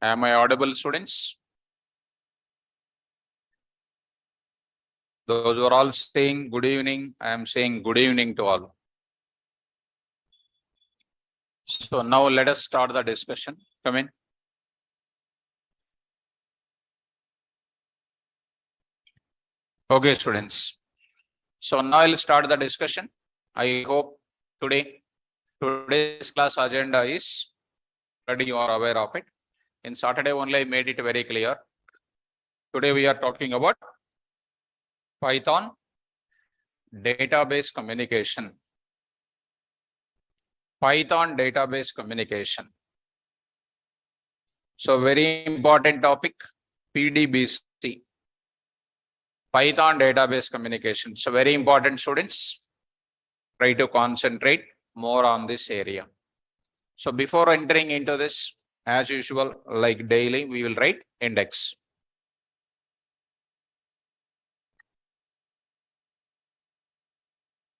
Am I audible, students? Those who are all saying good evening, I am saying good evening to all. So now let us start the discussion. Come in. Okay, students. So now I'll start the discussion. I hope today's class agenda is already you are aware of it. In Saturday only I made it very clear. Today we are talking about Python database communication. Python database communication. So very important topic, PDBC. Python database communication. So very important, students. Try to concentrate more on this area. So before entering into this, as usual, like daily, we will write index.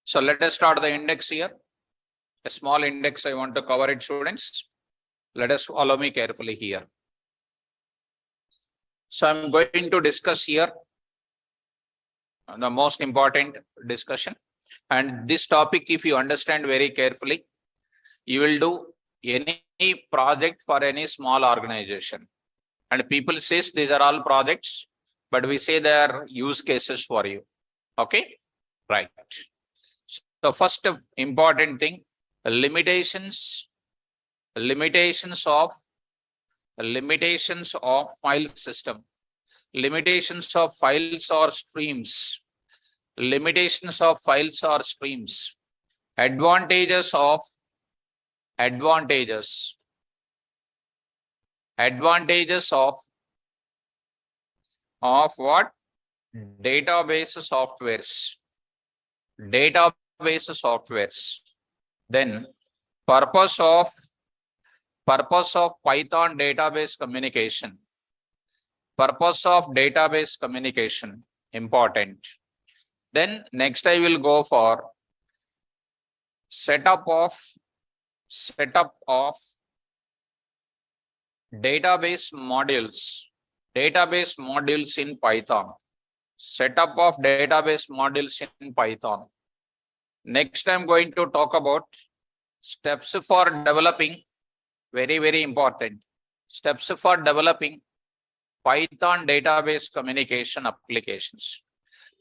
So let us start the index here. A small index I want to cover it, students. Let us follow me carefully here. So I'm going to discuss here the most important discussion. And this topic, if you understand very carefully, you will do any project for any small organization. And people says these are all projects, but we say they are use cases for you. Okay, right. So first important thing, limitations of file system, limitations of files or streams, limitations of files or streams, advantages of what? Database softwares. Then purpose of Python database communication. Purpose of database communication, important. Then next I will go for setup of database modules in Python. Setup of database modules in Python. Next I'm going to talk about steps for developing, very important, steps for developing Python database communication applications.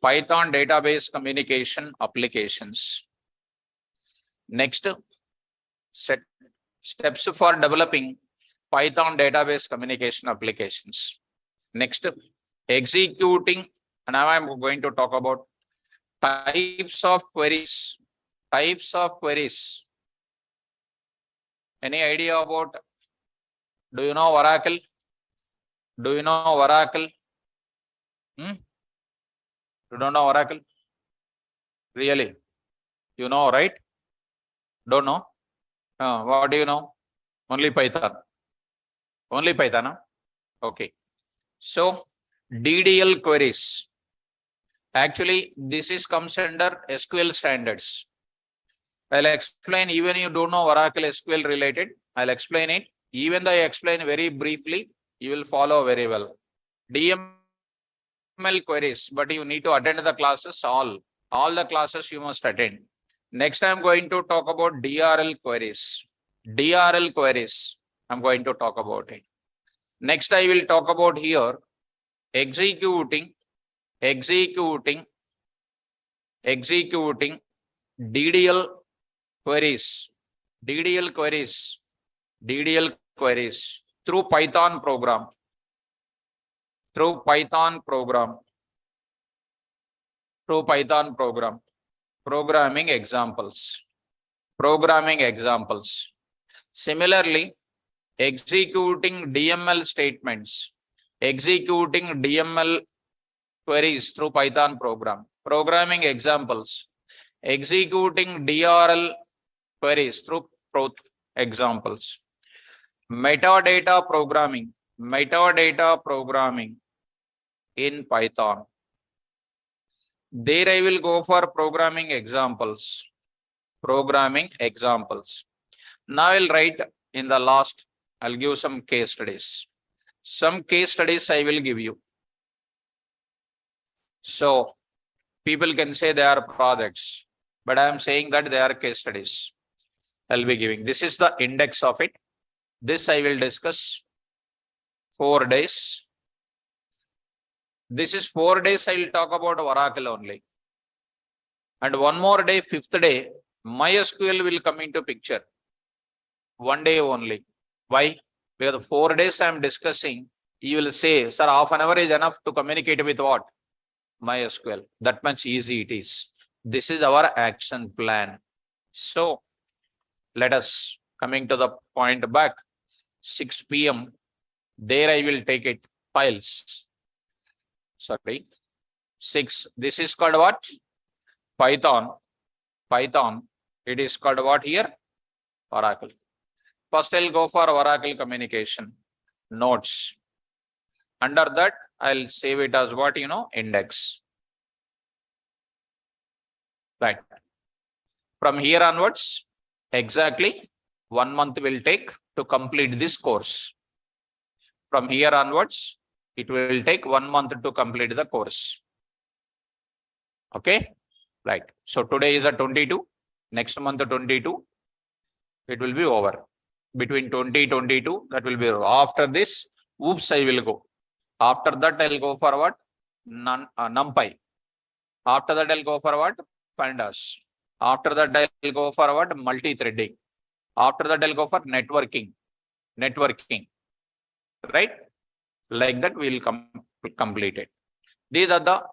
Python database communication applications. Next, steps for developing Python database communication applications. Next, executing, and now I'm going to talk about types of queries. Any idea about, do you know Oracle? You don't know Oracle? Really? You know, right? Don't know? What do you know? Only Python. Huh? Okay. So, DDL queries. Actually, this comes under SQL standards. I'll explain, even you don't know Oracle SQL related, I'll explain it. Even though I explain very briefly, you will follow very well. DML queries, but you need to attend the classes, all the classes you must attend. Next, I'm going to talk about DRL queries. I'm going to talk about it. Next, I will talk about here executing DDL queries through Python program. Programming examples. Similarly, executing DML statements, executing DML queries through Python program. Programming examples, executing DRL queries through examples. Metadata programming in Python. There I will go for programming examples. Now I'll write in the last, I'll give some case studies. Some case studies I will give you. So people can say they are projects, but I am saying that they are case studies. I'll be giving. This is the index of it. This I will discuss 4 days. This is 4 days. I will talk about Oracle only. And one more day, 5th day, MySQL will come into picture. 1 day only. Why? Because 4 days I am discussing. You will say, sir, half an hour is enough to communicate with what? MySQL. That much easy it is. This is our action plan. So let us coming to the point back. 6 p.m. There I will take it. Files. Sorry. 6. This is called what? Python. Python. It is called what here? Oracle. First I'll go for Oracle communication. Notes. Under that, I'll save it as what, index. Right. From here onwards, exactly 1 month will take to complete this course. From here onwards, it will take 1 month to complete the course. Okay. Right. So today is a 22. Next month 22. It will be over. Between 20-22, that will be over. After this, oops, I will go. After that, I'll go for what? NumPy. After that, I'll go for what? Pandas. After that, I'll go for what? Multi-threading. After that, I'll go for networking. Right? Like that, we'll complete it. These are the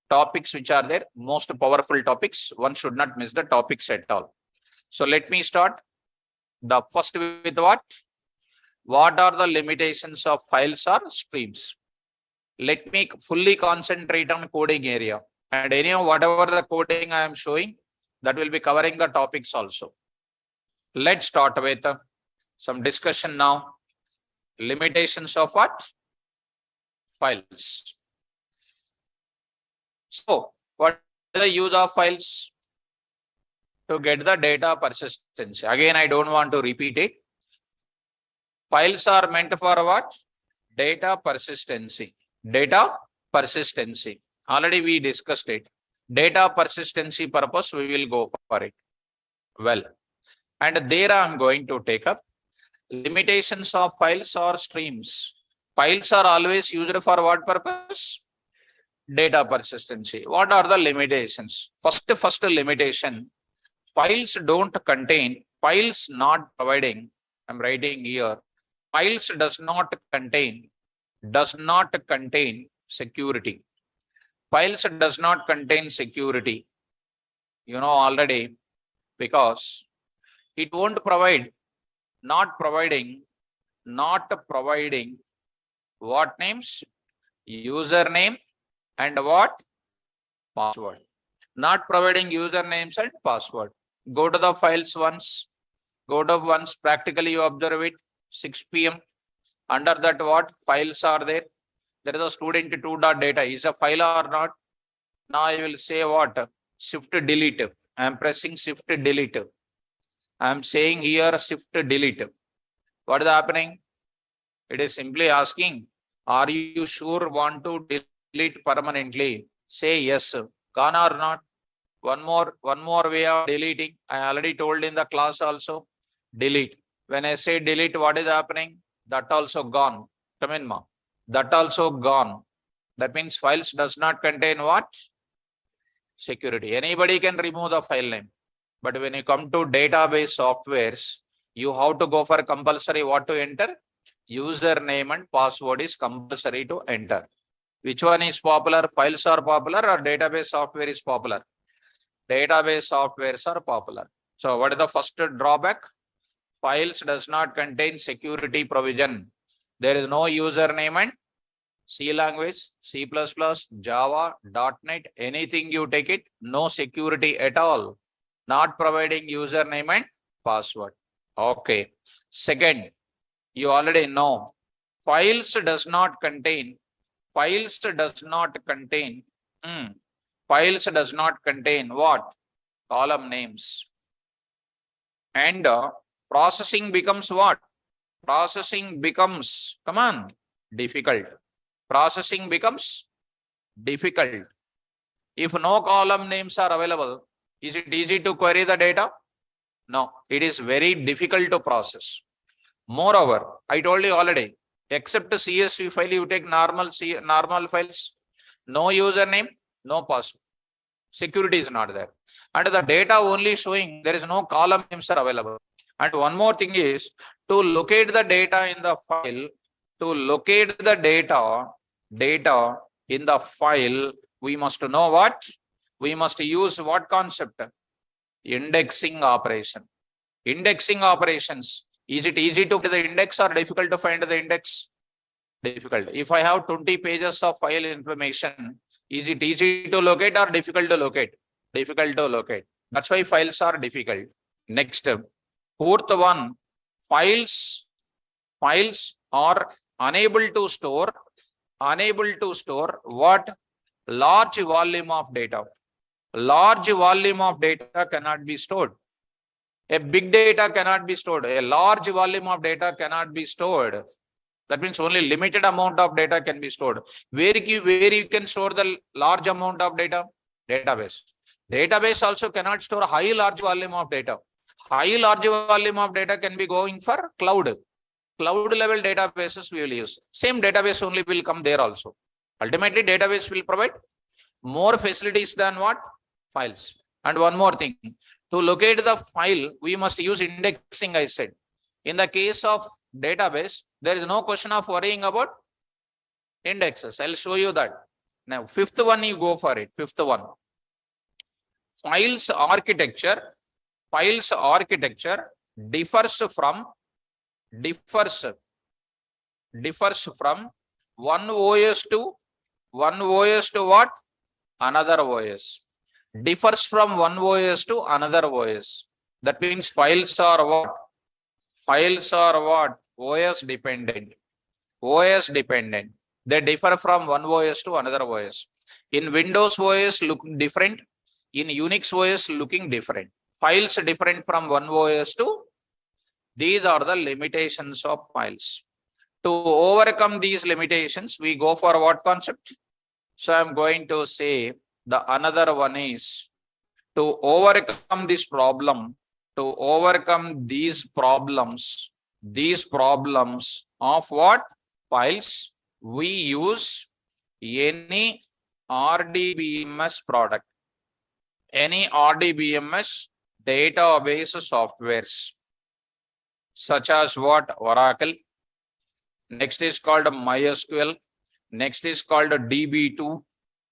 topics which are there. Most powerful topics. One should not miss the topics at all. So let me start. The first with what? What are the limitations of files or streams? Let me fully concentrate on coding area. And anyhow, whatever the coding I am showing, that will be covering the topics also. Let's start with some discussion now. Limitations of what? Files. So, what is the use of files? To get the data persistency. Again, I don't want to repeat it. Files are meant for what? Data persistency. Data persistency. Already we discussed it. Data persistency purpose, we will go for it. Well, and there I am going to take up limitations of files or streams. Files are always used for what purpose? Data persistency. What are the limitations? First limitation. Files don't contain, files not providing, I'm writing here, files does not contain security. Files does not contain security. You know already, because it won't provide, not providing what names? Username and what? Password. Not providing usernames and password. Go to the files once. Go to once, practically you observe it, 6 p.m. Under that what? Files are there. There is a student2.data. Is a file or not? Now I will say what? Shift delete. I am pressing shift delete. I am saying here shift delete. What is happening? It is simply asking, are you sure want to delete permanently? Say yes. Gone or not? One more way of deleting. I already told in the class also. Delete. When I say delete, what is happening? That also gone. Come in, ma. That also gone. That means files does not contain what? Security. Anybody can remove the file name. But when you come to database softwares, you have to go for compulsory what to enter? Username and password is compulsory to enter. Which one is popular? Files are popular or database software is popular? Database softwares are popular. So what is the first drawback? Files does not contain security provision. There is no username and C language, C++, Java, .NET, anything you take it, no security at all. Not providing username and password. Okay. Second, you already know, files does not contain what? Column names. And processing becomes what? Processing becomes, come on, difficult. Processing becomes difficult. If no column names are available, is it easy to query the data? No, it is very difficult to process. Moreover, I told you already, except CSV file, you take normal files, no username, no password. Security is not there. And the data only showing there is no column names are available. And one more thing is to locate the data in the file, data in the file, we must know what? We must use what concept? Indexing operation. Indexing operations. Is it easy to find the index or difficult to find the index? Difficult. If I have 20 pages of file information, is it easy to locate or difficult to locate? Difficult to locate. That's why files are difficult. Next, fourth one, files are unable to store what? Large volume of data. Large volume of data cannot be stored. A big data cannot be stored. A large volume of data cannot be stored. That means only limited amount of data can be stored. Where you can store the large amount of data? Database. Database also cannot store a large volume of data. Large volume of data can be going for cloud. Cloud level databases we will use. Same database only will come there also. Ultimately, database will provide more facilities than what? Files. And one more thing, to locate the file, we must use indexing, I said. In the case of database, there is no question of worrying about indexes. I'll show you that. Now, fifth one, you go for it. Fifth one. Files architecture differs from one OS to what? Another OS. Differs from one OS to another OS. That means files are what? OS dependent. They differ from one OS to another OS. In Windows OS looking different. In Unix OS looking different. Files different from one OS to. These are the limitations of files. To overcome these limitations, we go for what concept? So I'm going to say the another one is to overcome this problem, these problems of what? Files, we use any RDBMS product, any RDBMS database softwares, such as what? Oracle. Next is called MySQL. Next is called DB2.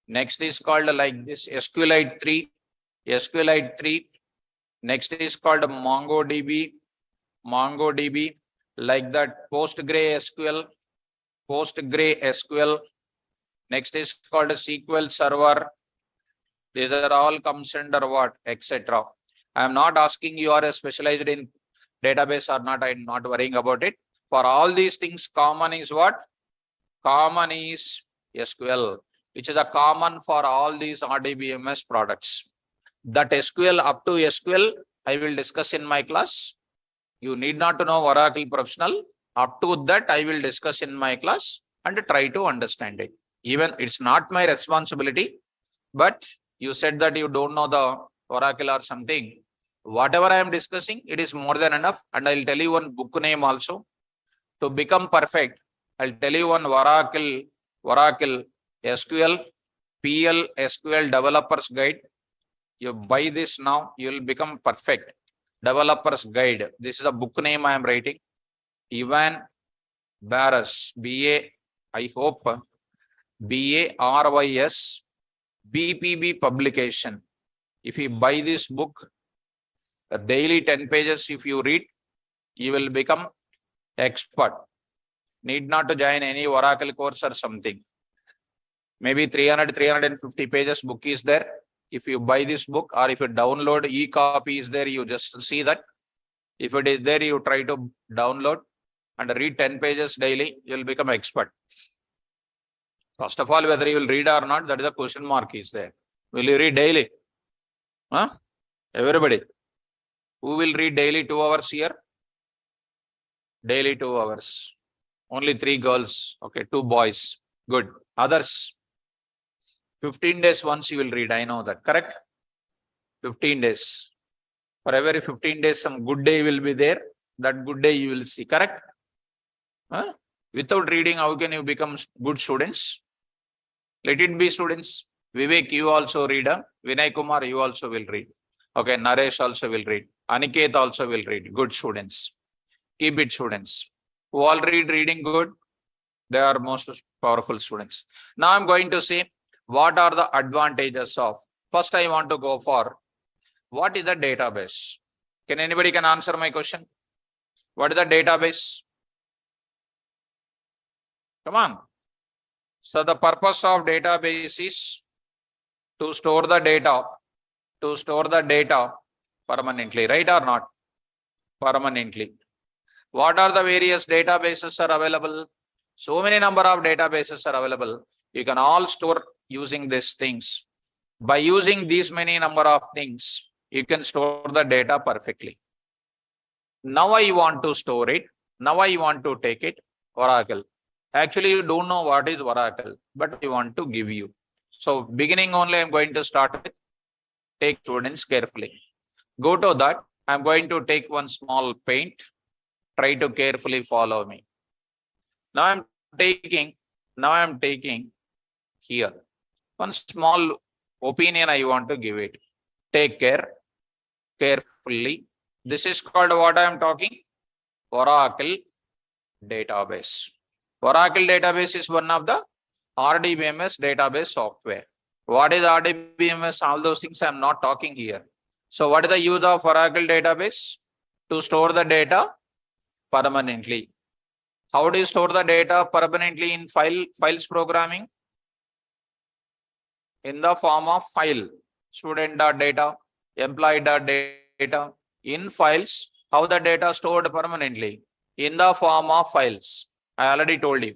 Next is called like this SQLite 3. Next is called MongoDB. Like that PostgreSQL. Next is called SQL Server. These are all comes under what? Etc. I am not asking you are specialized in database or not. I am not worrying about it. For all these things, common is what? Common is SQL, which is a common for all these RDBMS products. That SQL, up to SQL, I will discuss in my class. You need not to know Oracle Professional. Up to that, I will discuss in my class and try to understand it. Even it's not my responsibility, but you said that you don't know the Oracle or something. Whatever I am discussing, it is more than enough. And I'll tell you one book name also. To become perfect, I'll tell you one Oracle SQL, PLSQL Developers Guide. You buy this now, you will become perfect. Developers Guide. This is a book name I am writing. Ivan Barrys, BA, I hope, BARYS, BPB publication. If you buy this book, daily 10 pages, if you read, you will become expert. Need not to join any Oracle course or something. Maybe 350 pages book is there. If you buy this book or if you download e-copy is there, you just see that. If it is there, you try to download and read 10 pages daily, you will become expert. First of all, whether you will read or not, that is a question mark is there. Will you read daily? Huh? Everybody. Who will read daily 2 hours here? Daily 2 hours. Only 3 girls. Okay, 2 boys. Good. Others. 15 days once you will read. I know that. Correct? 15 days. For every 15 days, some good day will be there. That good day you will see. Correct? Huh? Without reading, how can you become good students? Let it be students. Vivek, you also read. Vinay Kumar, you also will read. Okay, Naresh also will read. Aniket also will read. Good students. Keep it, students. Who all reading good? They are most powerful students. Now I'm going to see what are the advantages of. First, I want to go for what is the database? Can anybody can answer my question? What is the database? Come on. So the purpose of database is to store the data, permanently, right or not? Permanently. What are the various databases are available? So many number of databases are available. You can all store using these things. By using these many number of things, you can store the data perfectly. Now I want to store it. Now I want to take it. Oracle. Actually, you don't know what is Oracle, but I want to give you. So beginning only, I'm going to start with take students carefully. Go to that. I'm going to take one small paint. Try to carefully follow me. Now I'm taking here one small opinion I want to give it. Take care carefully. This is called what I am talking? Oracle database. Oracle database is one of the RDBMS database software. What is RDBMS? All those things I'm not talking here. So what is the use of Oracle database? To store the data permanently. How do you store the data permanently in files programming? In the form of file. Student.data, employee.data. In files, how the data stored permanently? In the form of files. I already told you.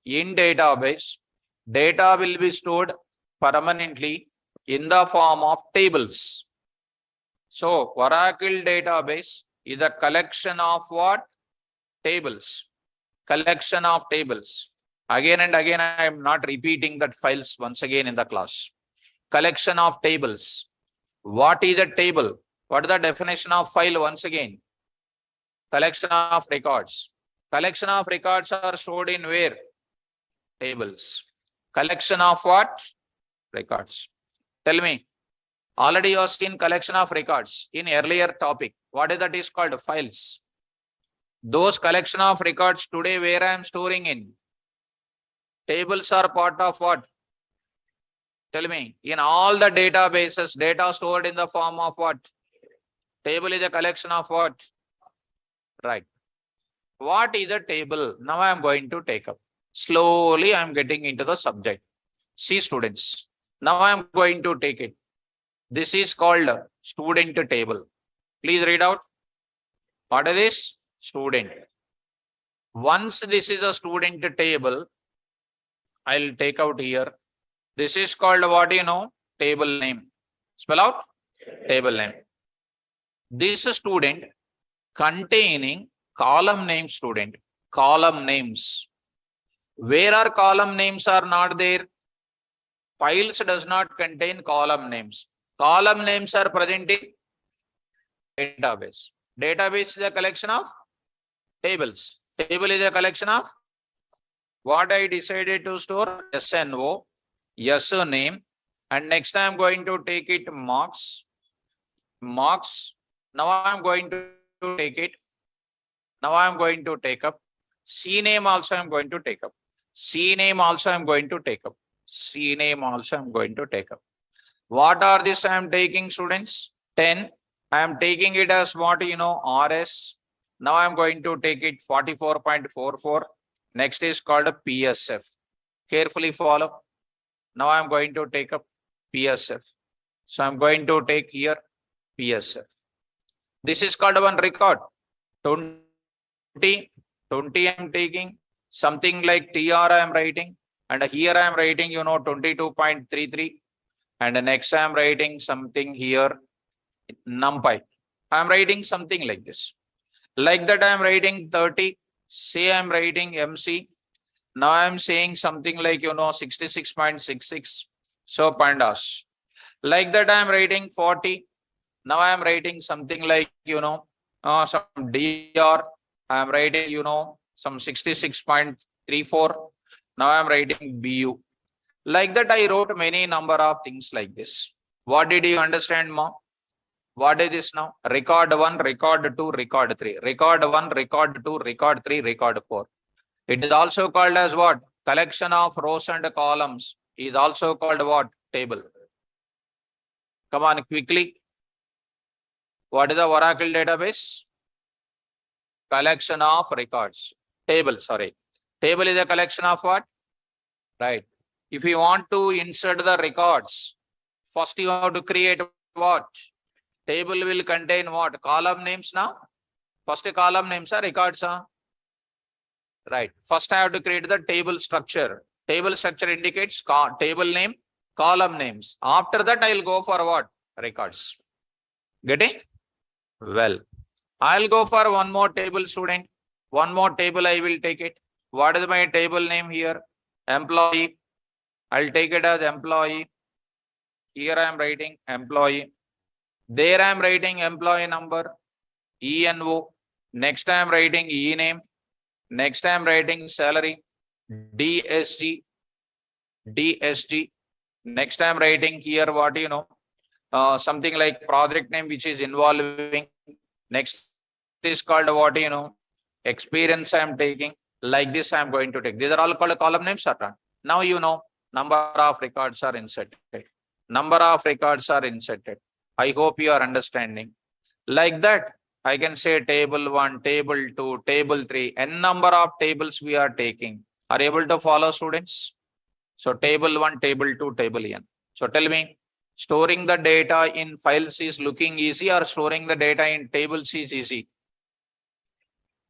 In database, data will be stored permanently in the form of tables. So, Oracle database is a collection of what? Tables. Collection of tables. Again and again, I am not repeating that files once again in the class. Collection of tables. What is a table? What is the definition of file once again? Collection of records. Collection of records are stored in where? Tables. Collection of what? Records. Tell me. Already you have seen collection of records in earlier topic. What is that is called? Files. Those collection of records today where I am storing in? Tables are part of what? Tell me. In all the databases, data stored in the form of what? Table is a collection of what? Right. What is a table? Now I am going to take up. Slowly I am getting into the subject. See students. Now I am going to take it. This is called student table. Please read out. What is this? Student. Once this is a student table, I'll take out here. This is called what do you know? Table name. Spell out. Table name. This student containing column name student. Column names. Where are column names are not there? Files does not contain column names. Column names are present in database. Database is a collection of tables. Table is a collection of what I decided to store? SNO, SO name, and next I am going to take it marks. Marks. Now I am going to take it. Now I am going to take up. C name also I am going to take up. C name also I am going to take up. C name also I am going to take up. What are this I am taking, students? 10. I am taking it as what you know, RS. Now I am going to take it 44.44. Next is called a PSF. Carefully follow. Now I am going to take up PSF. So I am going to take here PSF. This is called one record. 20 I am taking. Something like TR I am writing. And here I am writing, you know, 22.33. And next I am writing something here, NumPy. I am writing something like this. Like that I am writing 30. Say I'm writing MC. Now I'm saying something like, 66.66. So pandas. Like that I'm writing 40. Now I'm writing something like, some DR. I'm writing, some 66.34. Now I'm writing BU. Like that I wrote many number of things like this. What did you understand, mom? What is this now? Record 1, record 2, record 3. Record 1, record 2, record 3, record 4. It is also called as what? Collection of rows and columns is also called what? Table. Come on, quickly. What is the Oracle database? Collection of records. Table, sorry. Table is a collection of what? Right. If you want to insert the records, first you have to create what? Table will contain what? Column names now? First column names are records. Right. First I have to create the table structure. Table structure indicates table name, column names. After that I will go for what? Records. Getting? Well, I'll go for one more table, student. One more table I will take it. What is my table name here? Employee. I'll take it as employee. Here I am writing employee. There I am writing employee number, ENO. Next I am writing E name. Next I am writing salary, DSG. DSG. Next I am writing here what something like project name which is involving. Next is called what experience I am taking. Like this I am going to take. These are all called column names, sir. Now number of records are inserted. Number of records are inserted. I hope you are understanding. Like that, I can say table 1, table 2, table 3, n number of tables we are taking. Are you able to follow, students? So table 1, table 2, table n. So tell me, storing the data in files is looking easy or storing the data in tables is easy?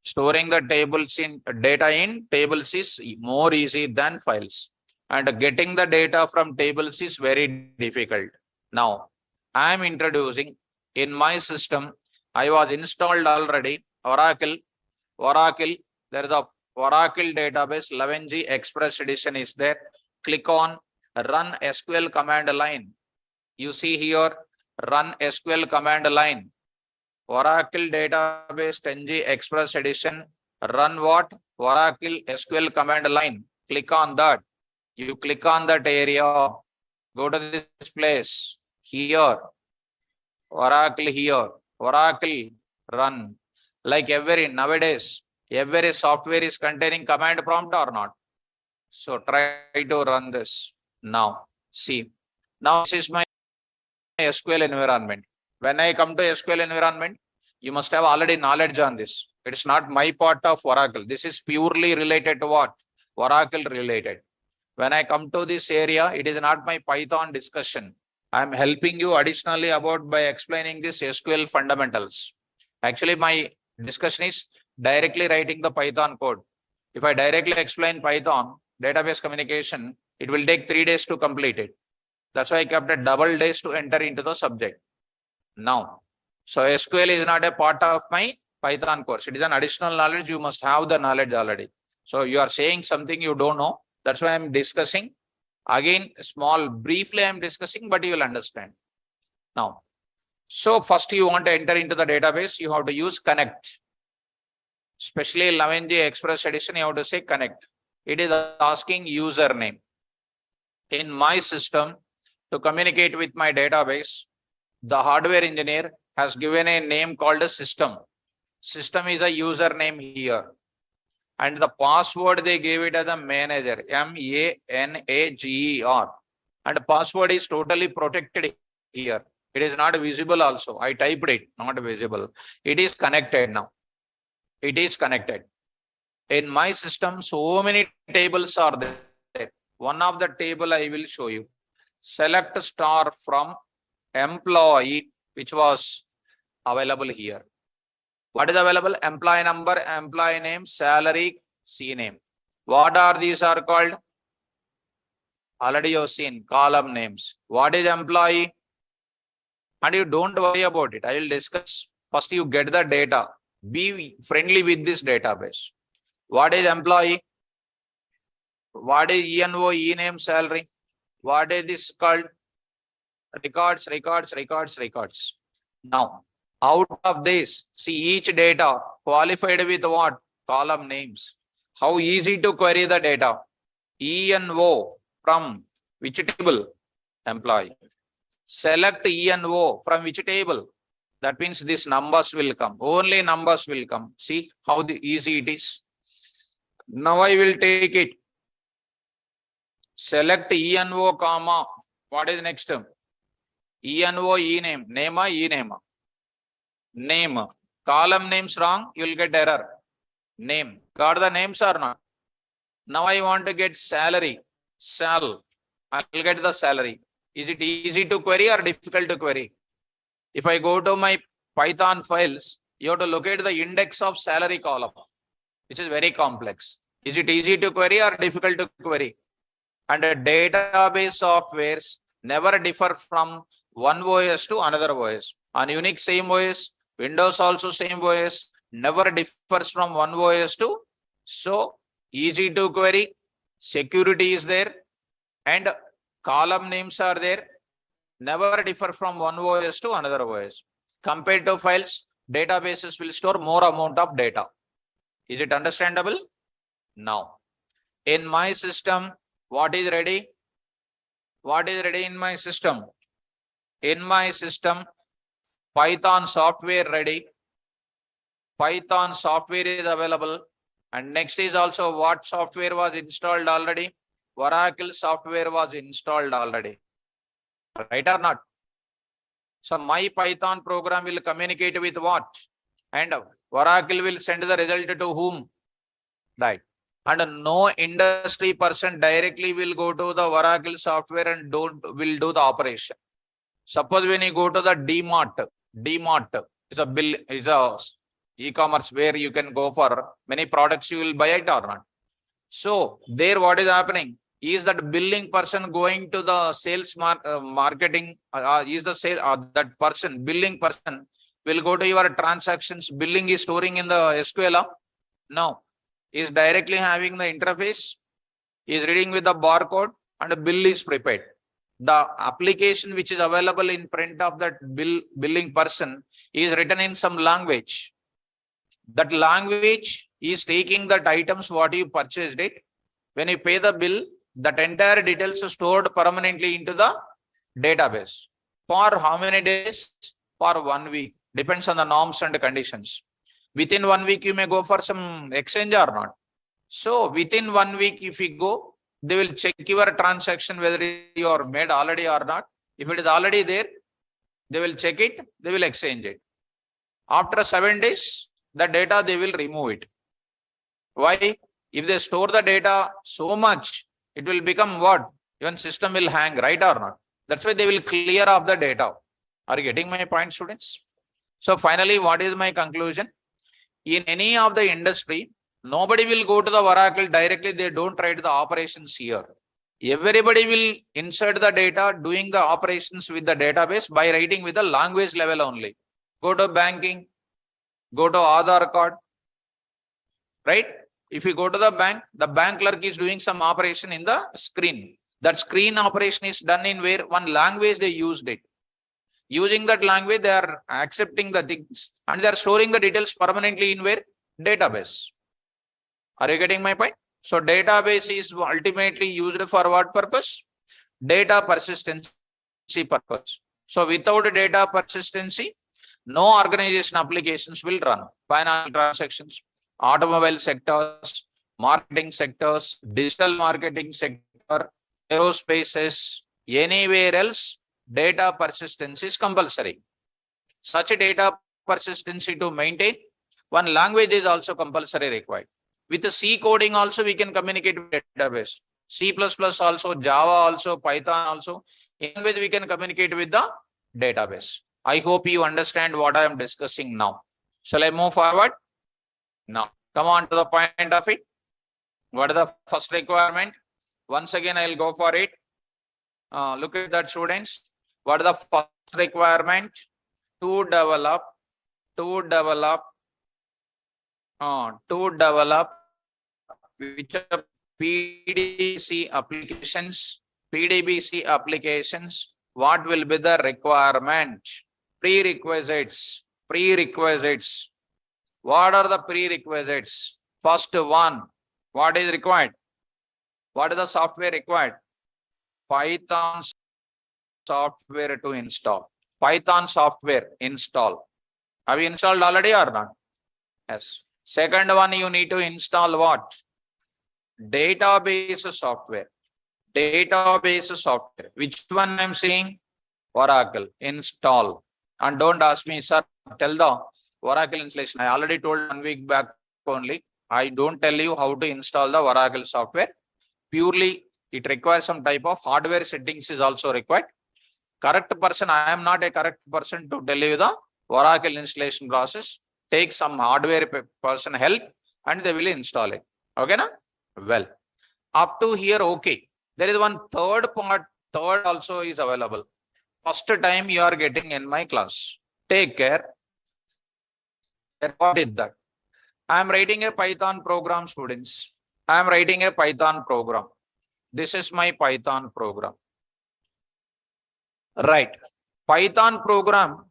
Storing the data in tables is more easy than files. And getting the data from tables is very difficult. Now, I am introducing in my system, I was installed already Oracle. There is a Oracle database 11G Express Edition is there. Click on Run SQL command line. You see here, Run SQL command line. Oracle database 10G Express Edition. Run what? Oracle SQL command line. Click on that. You click on that area. Go to this place. Here. Oracle here. Oracle run. Like nowadays, every software is containing command prompt or not. So try to run this now. See. Now this is my SQL environment. When I come to SQL environment, you must have already knowledge on this. It is not my part of Oracle. This is purely related to what? Oracle related. When I come to this area, it is not my Python discussion. I am helping you additionally by explaining this SQL fundamentals. Actually, my discussion is directly writing the Python code. If I directly explain Python, database communication, it will take 3 days to complete it. That's why I kept a double days to enter into the subject. Now, so SQL is not a part of my Python course. It is an additional knowledge. You must have the knowledge already. So you are saying something you don't know. That's why I'm discussing. Again, briefly I'm discussing, but you will understand. Now, so first you want to enter into the database, you have to use connect. Especially 11G Express Edition, you have to say connect. It is asking username. In my system, to communicate with my database, the hardware engineer has given a name called a system. System is a username here. And the password they gave it as a manager, MANAGER. And the password is totally protected here. It is not visible also. I typed it, not visible. It is connected now. It is connected. In my system, so many tables are there. One of the table I will show you. Select star from employee, which was available here. What is available? Employee number, employee name, salary, C name. What are these are called? Already you have seen column names. What is employee? And you don't worry about it. I will discuss. First, you get the data. Be friendly with this database. What is employee? What is E&O, E-name, salary? What is this called? Records, records, records, records. Now, out of this, see each data qualified with what? Column names. How easy to query the data? E&O from which table? Employee. Select E&O from which table? That means these numbers will come. Only numbers will come. See how easy it is. Now I will take it. Select E&O, comma. What is next term? E&O, E-name. Name, E-name. Name. Column names wrong, you will get error. Name. Got the names or not? Now I want to get salary. Sal. I will get the salary. Is it easy to query or difficult to query? If I go to my Python files, you have to locate the index of salary column, which is very complex. Is it easy to query or difficult to query? And database softwares never differ from one OS to another OS. On Unix, same OS. Windows also same OS. Never differs from one OS to. So easy to query. Security is there. And column names are there. Never differ from one OS to another OS. Compared to files, databases will store more amount of data. Is it understandable? Now, in my system, what is ready? What is ready in my system? In my system, Python software ready. Python software is available. And next is also what software was installed already? Oracle software was installed already. Right or not? So my Python program will communicate with what? And Oracle will send the result to whom? Right. And no industry person directly will go to the Oracle software and will do the operation. Suppose when you go to the DMart is a bill, is a e-commerce where you can go for many products, you will buy it or not. So there what is happening? Is that billing person going to the sales marketing? Is the sale that person, billing person, will go to your transactions? Billing is storing in the SQL? No. Is directly having the interface, is reading with the barcode, and the bill is prepared. The application which is available in front of that billing person is written in some language. That language is taking that items what you purchased it. When you pay the bill, that entire details are stored permanently into the database. For how many days? For 1 week. Depends on the norms and conditions. Within 1 week, you may go for some exchange or not. So within 1 week, if you go, they will check your transaction whether you are made already or not. If it is already there, they will check it, they will exchange it. After 7 days, the data they will remove it. Why? If they store the data so much, it will become what? Even system will hang, right or not? That's why they will clear off the data. Are you getting my point, students? So finally, what is my conclusion? In any of the industry, nobody will go to the Oracle directly. They don't write the operations here. Everybody will insert the data, doing the operations with the database by writing with the language level only. Go to banking, go to Aadhaar card, right? If you go to the bank clerk is doing some operation in the screen. That screen operation is done in where one language they used it. Using that language, they are accepting the things and they are storing the details permanently in where? Database. Are you getting my point? So database is ultimately used for what purpose? Data persistency purpose. So without data persistency, no organization applications will run. Financial transactions, automobile sectors, marketing sectors, digital marketing sector, aerospaces, anywhere else, data persistency is compulsory. Such a data persistency to maintain, one language is also compulsory required. With the C coding also, we can communicate with database. C++ also, Java also, Python also. In which we can communicate with the database. I hope you understand what I am discussing now. Shall I move forward? Now, come on to the point of it. What is the first requirement? Once again, I will go for it. Look at that, students. What is the first requirement? To develop which are PDBC applications, PDBC applications, what will be the requirement? Prerequisites. What are the prerequisites? First one, what is required? What is the software required? Python software to install. Python software install. Have you installed already or not? Yes. Second one, you need to install what? Database software. Database software. Which one I'm saying? Oracle. Install. And don't ask me, sir, tell the Oracle installation. I already told 1 week back only. I don't tell you how to install the Oracle software. Purely, it requires some type of hardware settings is also required. Correct person, I am not a correct person to tell you the Oracle installation process. Take some hardware person help and they will install it. Okay, na? Well, up to here, okay. There is one third part, third also is available. First time you are getting in my class. Take care. What is that? I am writing a Python program, students. I am writing a Python program. This is my Python program. Right. Python program.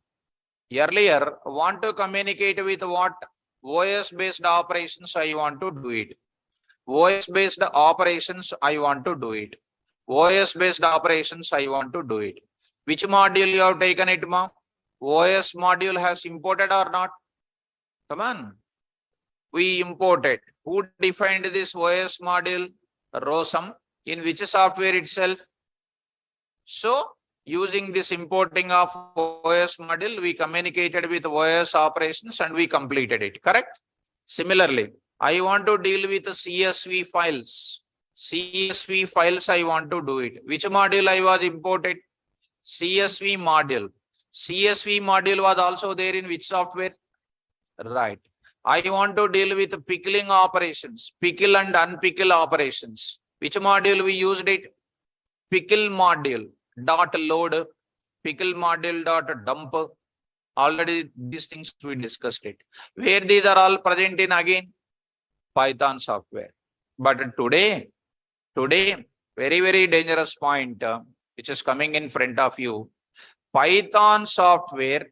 Earlier, want to communicate with what? OS-based operations, I want to do it. OS-based operations, I want to do it. OS-based operations, I want to do it. Which module you have taken it, ma? OS module has imported or not? Come on. We imported. Who defined this OS module? ROSM. In which software itself? So, using this importing of OS module, we communicated with OS operations and we completed it. Correct? Similarly, I want to deal with the CSV files. CSV files, I want to do it. Which module I was imported? CSV module. CSV module was also there in which software? Right. I want to deal with pickling operations, pickle and unpickle operations. Which module we used it? Pickle module dot load, pickle module dot dump. Already these things we discussed it. Where these are all present in again? Python software. But today, very, very dangerous point which is coming in front of you. Python software,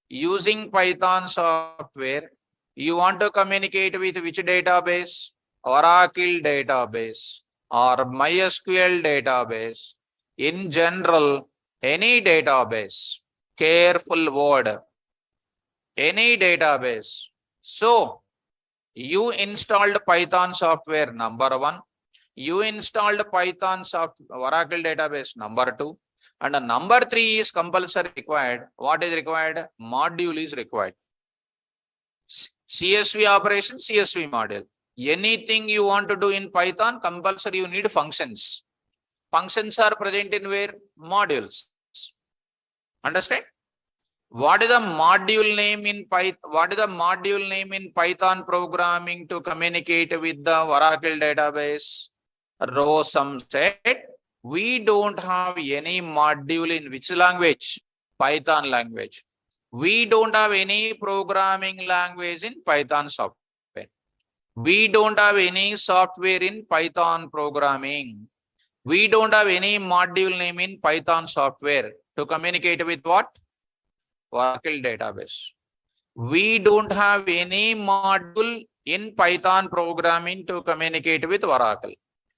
using Python software, you want to communicate with which database? Oracle database or MySQL database. In general, any database. Careful word. Any database. So, you installed Python software, number one. You installed Python software, Oracle database, number two. And number three is compulsory required. What is required? Module is required. CSV operation, CSV module. Anything you want to do in Python, compulsory you need functions. Functions are present in where? Modules. Understand? What is the module name in Python? What is the module name in Python programming to communicate with the Oracle database? ROSM set. We don't have any module in which language? Python language. We don't have any programming language in Python software. We don't have any software in Python programming. We don't have any module name in Python software to communicate with what? Oracle database. We don't have any module in Python programming to communicate with Oracle.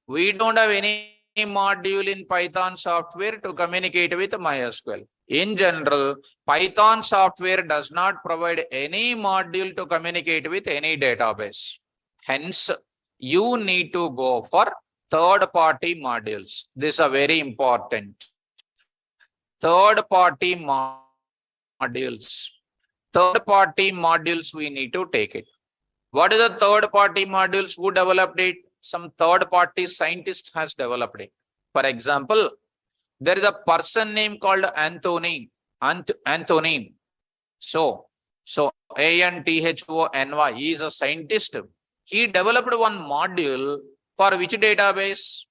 We don't have any module in Python software to communicate with MySQL. In general, Python software does not provide any module to communicate with any database. Hence, you need to go for third-party modules. These are very important. Third-party modules. Third-party modules, we need to take it. What is the third-party modules? Who developed it? Some third-party scientist has developed it. For example, there is a person name called Anthony. Anthony. So Anthony, he is a scientist. He developed one module for which database?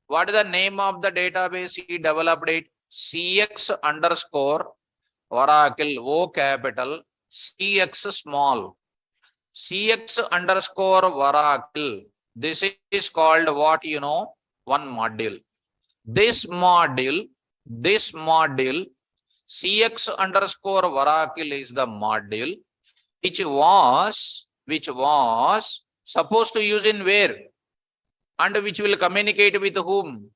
What is the name of the database he developed it? CX underscore Oracle O capital CX small. CX underscore Oracle. This is called what you know, one module. This module, CX underscore Oracle is the module which was supposed to use in where and which will communicate with whom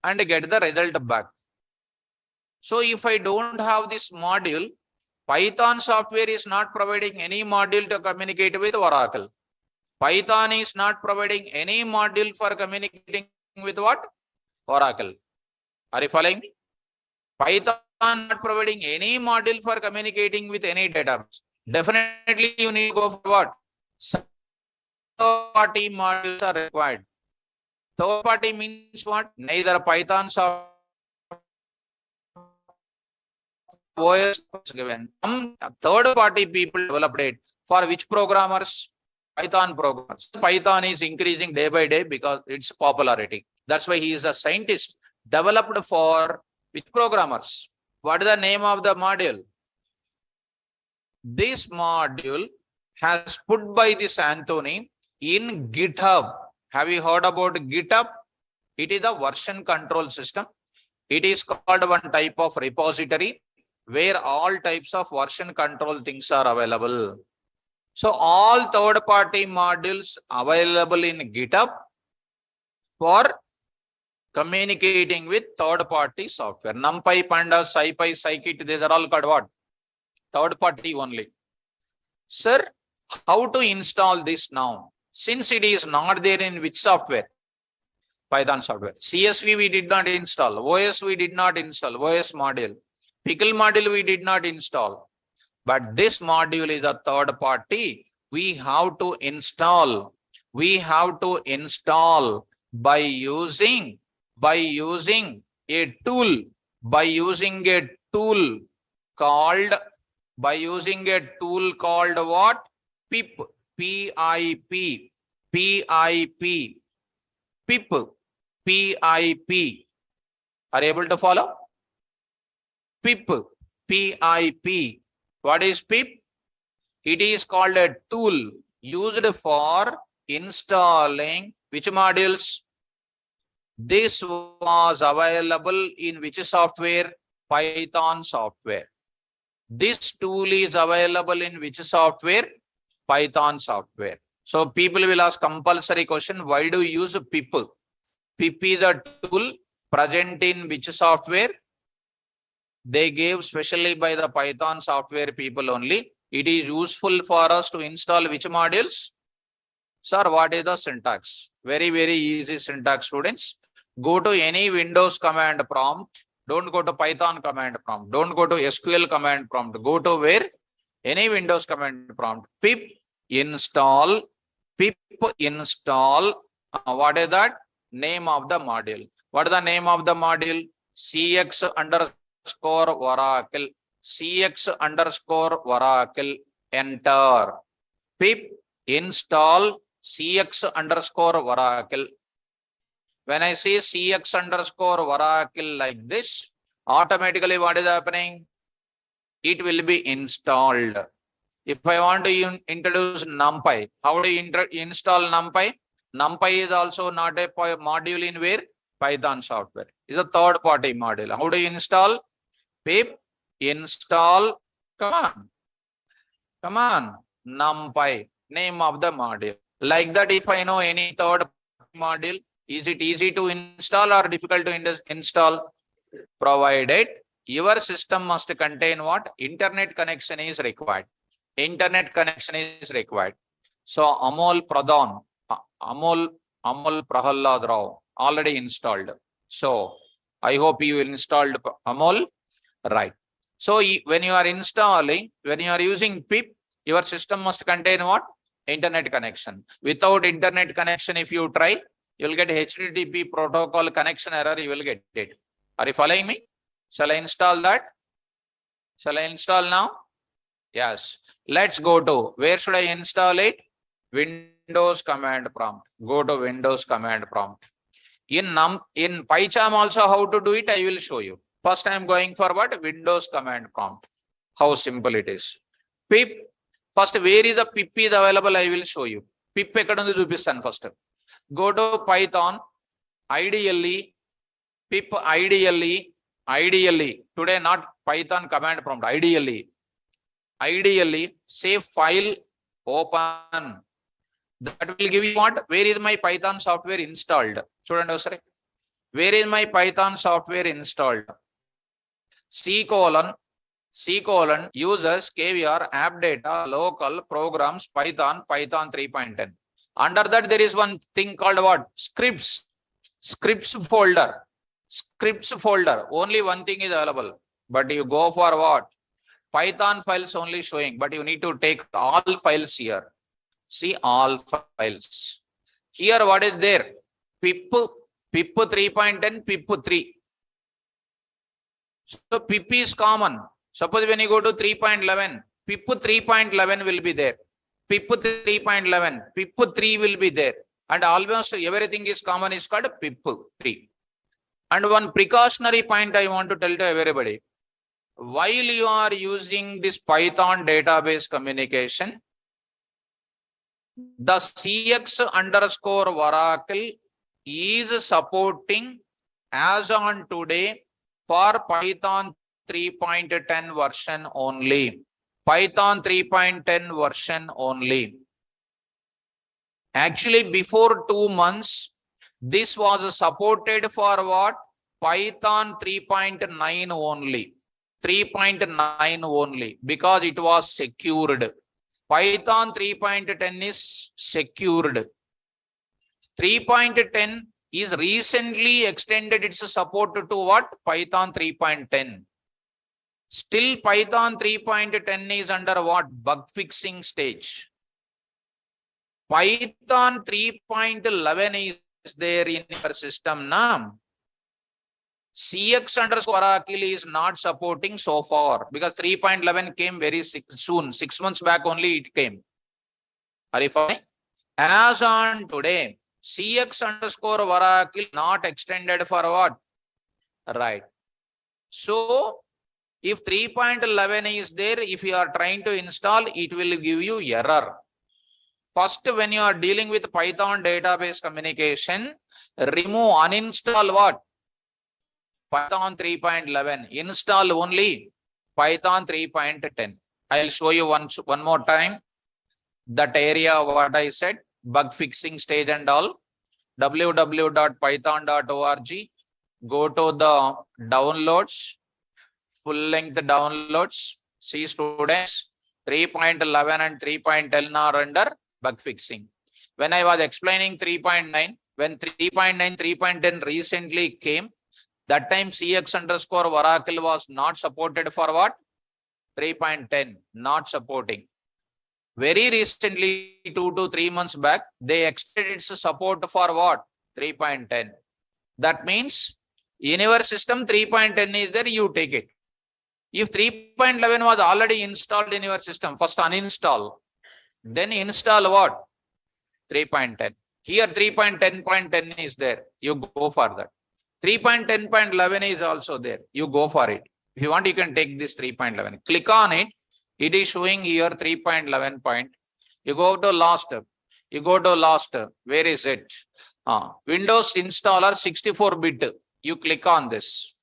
and get the result back. So if I don't have this module, Python software is not providing any module to communicate with Oracle. Python is not providing any module for communicating with what? Oracle. Are you following me? Python not providing any module for communicating with any database. Definitely you need to go for what? Third-party modules are required. Third-party means what? Neither Python software OS given. Some third-party people developed it. For which programmers? Python programmers. Python is increasing day by day because its popularity. That's why he is a scientist. Developed for which programmers? What is the name of the module? This module has put by this Anthony in GitHub. Have you heard about GitHub? It is a version control system. It is called one type of repository where all types of version control things are available. So all third-party modules available in GitHub for communicating with third-party software. NumPy, Pandas, SciPy, Scikit, these are all called what? Third-party only. Sir, how to install this now? Since it is not there in which software? Python software. CSV we did not install. OS we did not install. OS module. Pickle module we did not install. But this module is a third party. We have to install. We have to install by using a tool. By using a tool called what? PIP. PIP. PIP. PIP. PIP. Are you able to follow? PIP. PIP. What is PIP? It is called a tool used for installing which modules? This was available in which software? Python software. This tool is available in which software? Python software. So people will ask compulsory question, why do you use PIP? PIP is a tool present in which software? They gave specially by the Python software people only. It is useful for us to install which modules? Sir, what is the syntax? Very, very easy syntax, students. Go to any Windows command prompt. Don't go to Python command prompt. Don't go to SQL command prompt. Go to where? Any Windows command prompt. Pip install. Pip install. What is that? Name of the module. What is the name of the module? CX underscore Oracle. CX underscore Oracle. Enter. Pip install CX underscore Oracle. When I say CX underscore Oracle like this, automatically what is happening? It will be installed. If I want to introduce NumPy, how do you install NumPy? NumPy is also not a module in where? Python software. It's a third party module. How do you install? Pip install. Come on. NumPy. Name of the module. Like that, if I know any third module, is it easy to install or difficult to install? Provided your system must contain what? Internet connection is required. Internet connection is required. So Amol Pradhan, Amol Prahallad Rao already installed. So I hope you installed Amol. Right. So when you are installing, when you are using PIP, your system must contain what? Internet connection. Without internet connection, if you try, you will get HTTP protocol connection error. You will get it. Are you following me? Shall I install that? Shall I install now? Yes. Let's go to, where should I install it? Windows command prompt. Go to Windows command prompt. In PyCharm also how to do it, I will show you. First I am going for what? Windows command prompt. How simple it is. Pip First, where is the pip is available? I will show you. Pip ekkadundi chupistan first. Go to Python. Ideally, pip ideally, today not Python command prompt, ideally, save file, open. That will give you what? Where is my Python software installed? Chudandi, where is my Python software installed? C colon, users, KVR, app data, local, programs, Python 3.10. Under that, there is one thing called what? Scripts folder. Only one thing is available. But you go for what? Python files only showing. But you need to take all files here. See all files. Here what is there? Pip 3.10, pip 3. So pip is common. Suppose when you go to 3.11, pip 3.11 will be there. Pip 3.11, pip 3 will be there. And almost everything is common is called pip 3. And one precautionary point I want to tell to everybody. While you are using this Python database communication, the CX_Oracle is supporting as on today for Python 3.10 version only. Python 3.10 version only. Actually, before 2 months, this was supported for what? Python 3.9 only. 3.9 only because it was secured. Python 3.10 is secured. 3.10 is recently extended its support to what? Python 3.10. Still Python 3.10 is under what? Bug fixing stage. Python 3.11 is there in your system now. CX_Oracle is not supporting so far because 3.11 came very soon. 6 months back only it came. Are you fine? As on today, CX_Oracle not extended for what? Right. So, if 3.11 is there, if you are trying to install, it will give you error. First, when you are dealing with Python database communication, remove, uninstall what? Python 3.11. Install only Python 3.10. I will show you one more time that area what I said, bug fixing stage and all. www.python.org. Go to the downloads, full length downloads. See students, 3.11 and 3.10 are under bug fixing. When I was explaining 3.9, when 3.9, 3.10 recently came, that time CX_Oracle was not supported for what? 3.10, not supporting. Very recently, 2 to 3 months back, they extended its support for what? 3.10. That means in your system 3.10 is there, you take it. If 3.11 was already installed in your system, first uninstall, then install what? 3.10. Here 3.10.10 is there, you go for that. 3.10.11 is also there, you go for it. If you want, you can take this 3.11. Click on it. It is showing here 3.11 point. You go to last. Where is it? Windows installer 64-bit. You click on this.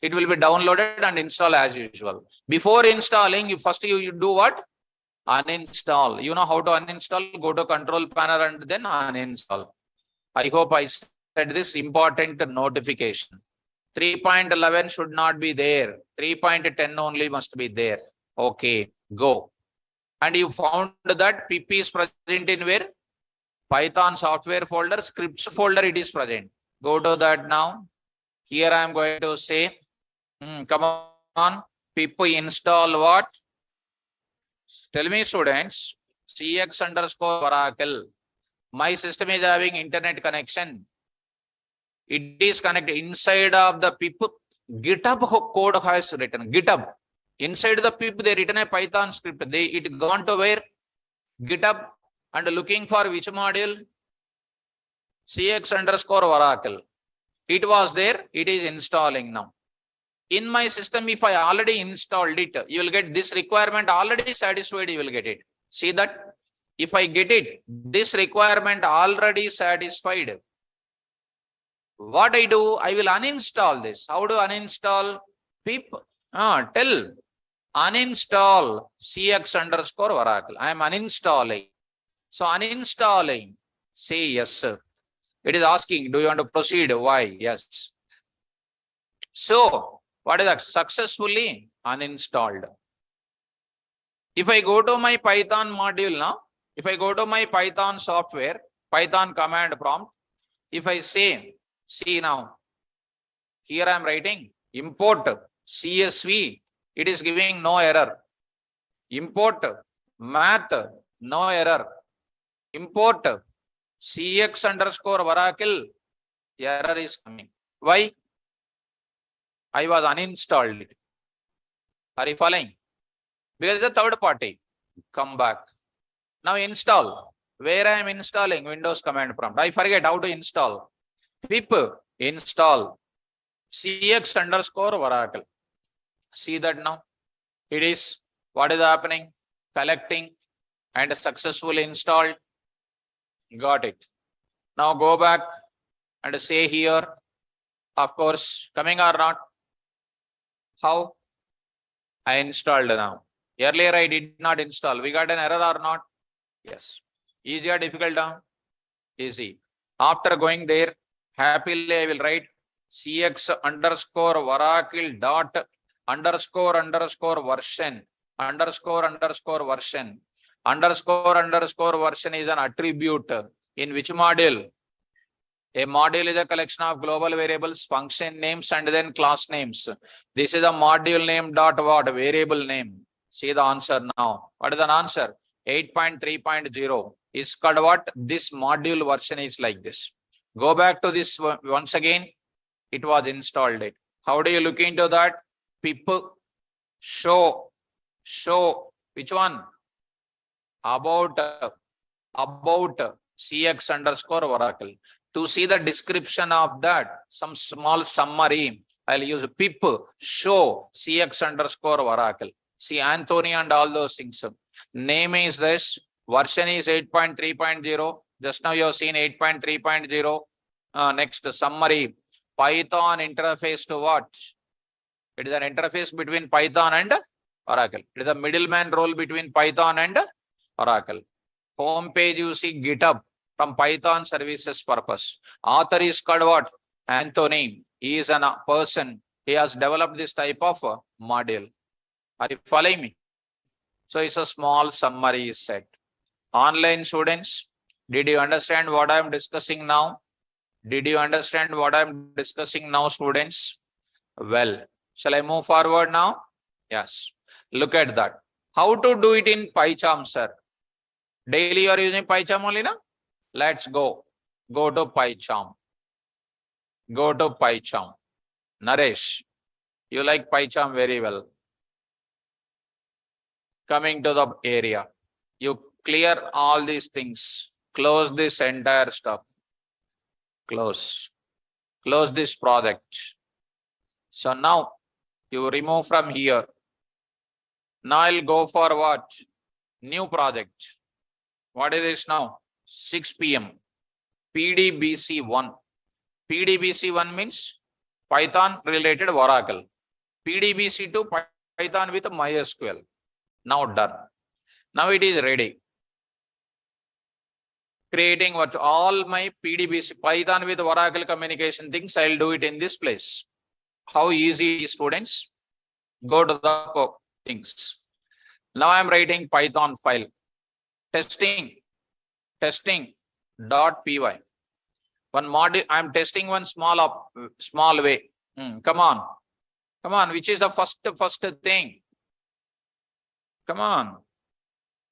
It will be downloaded and install as usual. Before installing, you do what? Uninstall. You know how to uninstall? Go to control panel and then uninstall. I hope I said this important notification. 3.11 should not be there. 3.10 only must be there. Okay, go. And you found that pip is present in where? Python software folder, scripts folder it is present. Go to that now. Here I am going to say, come on, pip install what? Tell me students, CX_Oracle. My system is having internet connection. It is connected inside of the pip. GitHub code has written. GitHub. Inside the pip, they written a Python script. It gone to where? GitHub and looking for which module? CX_Oracle. It was there. It is installing now. In my system, if I already installed it, you will get this requirement already satisfied. You will get it. See that if I get it, this requirement already satisfied. What I do, I will uninstall this. How do uninstall? Pip, tell uninstall cx_ Oracle. I am uninstalling. So uninstalling, say yes, sir. It is asking, do you want to proceed? Why? Yes. So what is that? Successfully uninstalled. If I go to my Python module now, if I go to my Python software, Python command prompt, if I say, see now, here I am writing import CSV, it is giving no error. Import math, no error. Import cx_Oracle, error is coming. Why? I was uninstalled it. Are you following? Because the third party. Come back. Now install. Where I am installing? Windows command prompt. I forget how to install. Pip install cx_Oracle. See that now? It is, what is happening? Collecting and successfully installed. Got it. Now go back and say here, of course, coming or not? How? I installed now. Earlier I did not install. We got an error or not? Yes. Easy or difficult? Easy. After going there, happily I will write cx_Oracle dot __ version __ version is an attribute in which module? A module is a collection of global variables, function names, and then class names. This is a module name dot what? Variable name. See the answer now. What is the answer? 8.3.0 is called what? This module version is like this. Go back to this once again. It was installed. It. How do you look into that? Pip show which one? About cx_Oracle. To see the description of that, some small summary, I'll use pip show cx_Oracle. See Anthony and all those things. Name is this. Version is 8.3.0. Just now you have seen 8.3.0. Next summary. Python interface to what? It is an interface between Python and Oracle. It is a middleman role between Python and Oracle. Home page you see GitHub from Python services purpose. Author is called what? Anthony. He is a person. He has developed this type of module. Are you following me? So it's a small summary set. Online students, did you understand what I am discussing now? Did you understand what I am discussing now, students? Well, shall I move forward now? Yes. Look at that. How to do it in PyCharm, sir? Daily you are using PyCharm only, na? Let's go. Go to PyCharm. Go to PyCharm. Naresh, you like PyCharm very well. Coming to the area. You clear all these things. Close this entire stuff. Close. Close this project. So now you remove from here. Now I'll go for what? New project. What is this now? 6 p.m. PDBC 1. PDBC 1 means Python related Oracle. PDBC 2 Python with MySQL. Now done. Now it is ready. Creating what? All my PDBC Python with Oracle communication things. I'll do it in this place. How easy, students? Go to the things. Now I'm writing Python file. Testing.py. One module. I'm testing one small way. Come on. Which is the first thing? Come on.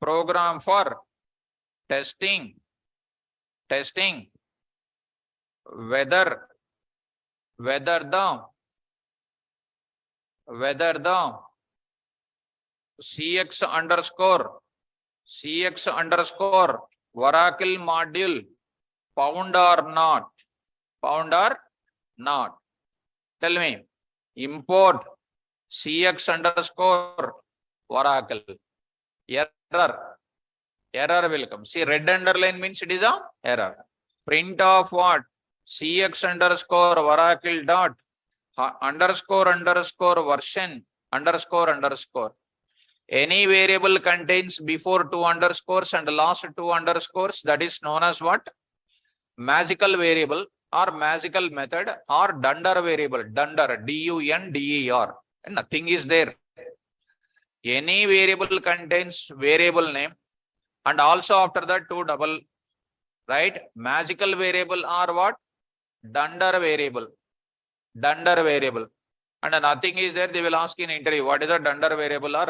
Program for testing whether the cx_ Oracle module found or not. Tell me. Import cx_ Oracle. Error. Error will come. See, red underline means it is a error. Print of what? CX underscore Oracle dot underscore version underscore. Any variable contains before 2 underscores and last 2 underscores, that is known as what? Magical variable or magical method or dunder variable. Dunder, D-U-N-D-E-R. And nothing is there. Any variable contains variable name and also after that 2 double, right? Magical variable or what? Dunder variable. Dunder variable. And nothing is there. They will ask in interview, what is a dunder variable or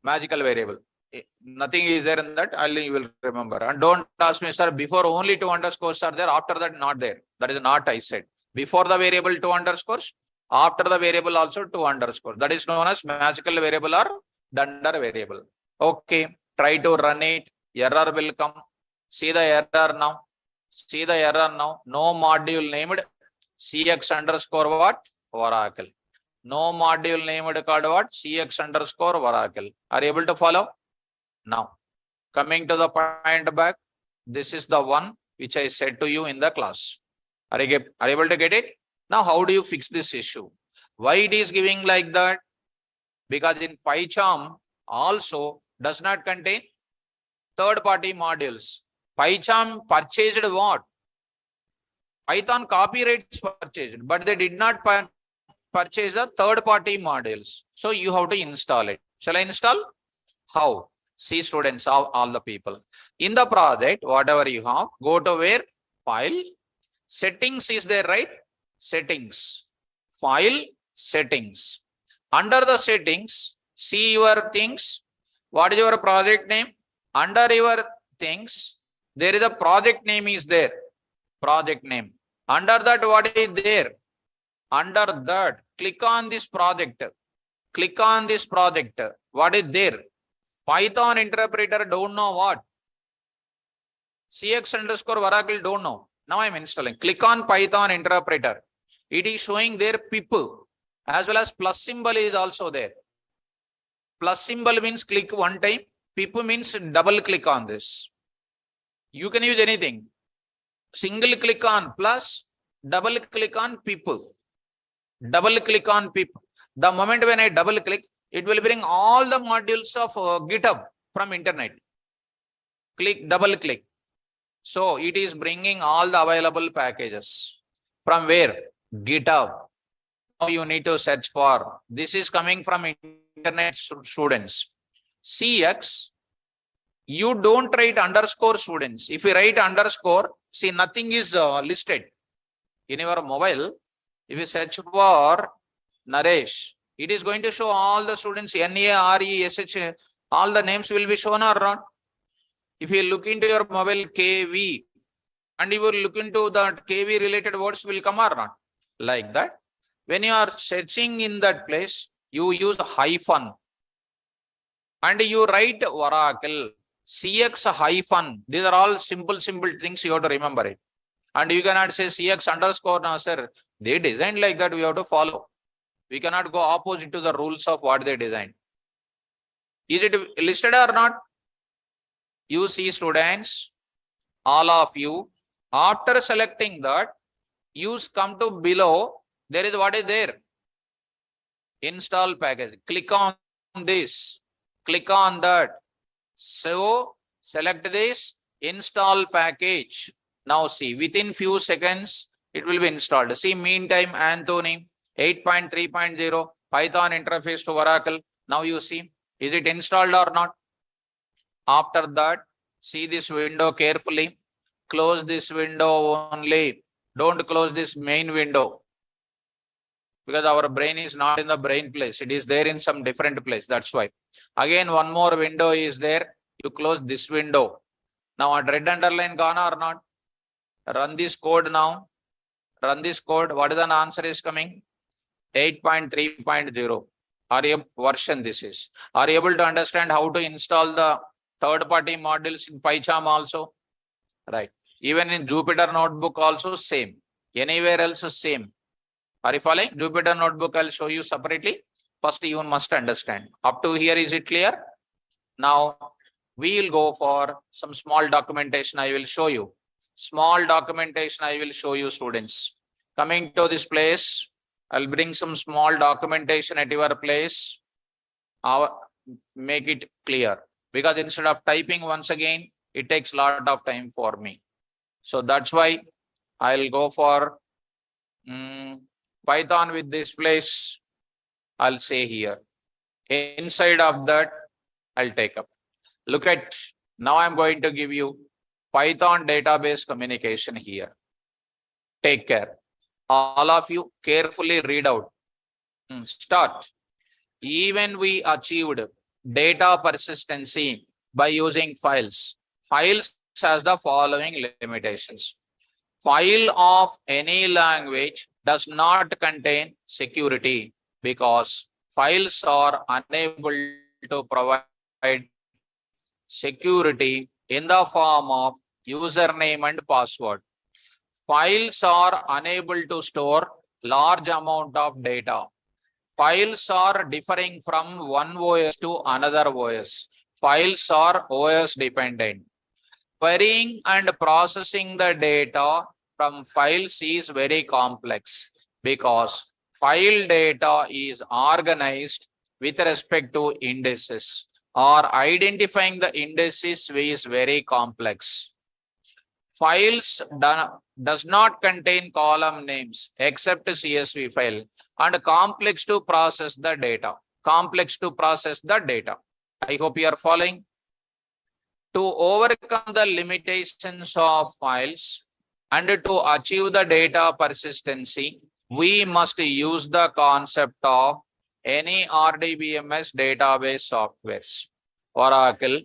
magical variable? Nothing is there in that. You will remember. And don't ask me, sir, before only 2 underscores are there, after that not there. That is not I said. Before the variable 2 underscores, after the variable also 2 underscores. That is known as magical variable or dunder variable. Okay, try to run it. Error will come. See the error now. See the error now. No module named CX underscore what? Oracle. No module named called what? CX underscore Oracle. Are you able to follow? Now, coming to the point back, this is the one which I said to you in the class. Are you able to get it? Now, how do you fix this issue? Why it is giving like that? Because in PyCharm also does not contain third-party modules. PyCharm purchased what? Python copyrights purchased, but they did not purchase the third-party modules. So you have to install it. Shall I install? How? See, students, all the people. In the project, whatever you have, go to where? File. Settings is there, right? Settings. File, settings. Under the settings, see your things. What is your project name? Under your things, there is a project name is there. Project name. Under that, what is there? Under that, click on this project. Click on this project. What is there? Python interpreter don't know what? CX underscore Oracle don't know. Now I'm installing. Click on Python interpreter. It is showing there pip as well as plus symbol is also there. Plus symbol means click one time. Pip means double click on this. You can use anything. Single click on plus, double click on pip. Double click on pip. The moment when I double click, it will bring all the modules of GitHub from internet. Click, double click. So it is bringing all the available packages. From where? GitHub. Now you need to search for. This is coming from internet students. CX, you don't write underscore students. If you write underscore, see nothing is listed. In your mobile, if you search for NARESH, it is going to show all the students, NARESH, all the names will be shown or not. If you look into your mobile KV, and you will look into that KV related words will come or not. Like that. When you are searching in that place, you use hyphen. And you write Oracle, CX hyphen. These are all simple things you have to remember it. And you cannot say CX underscore now, sir. They designed like that, we have to follow. We cannot go opposite to the rules of what they designed. Is it listed or not? You see, students, all of you, after selecting that, you come to below, there is what is there? Install package. Click on this. Click on that. So, select this, install package. Now see, within few seconds, it will be installed. See, meantime, Anthony, 8.3.0, Python interface to Oracle. Now you see, is it installed or not? After that, see this window carefully. Close this window only. Don't close this main window. Because our brain is not in the brain place. It is there in some different place. That's why. Again, one more window is there. You close this window. Now, a red underline gone or not? Run this code now. Run this code. What is the answer is coming? 8.3.0. Are you version this is? Are you able to understand how to install the third-party modules in PyCharm also? Right. Even in Jupyter Notebook also same. Anywhere else same. Are you following? Jupyter Notebook I'll show you separately. First you must understand. Up to here is it clear? Now we will go for some small documentation. I will show you. Small documentation I will show you, students. Coming to this place, I'll bring some small documentation at your place. Make it clear. Because instead of typing once again, it takes a lot of time for me. So that's why I'll go for Python with this place. I'll say here. Inside of that, I'll take up. Look at, now I'm going to give you Python database communication here. Take care. All of you carefully read out. Start. Even we achieved data persistency by using files. Files has the following limitations. File of any language does not contain security because files are unable to provide security in the form of username and password. Files are unable to store large amount of data. Files are differing from one OS to another OS. Files are OS dependent. Querying and processing the data from files is very complex because file data is organized with respect to indices, or identifying the indices is very complex. Files does not contain column names except CSV file and complex to process the data. I hope you are following. To overcome the limitations of files and to achieve the data persistency, we must use the concept of any RDBMS database softwares. Oracle,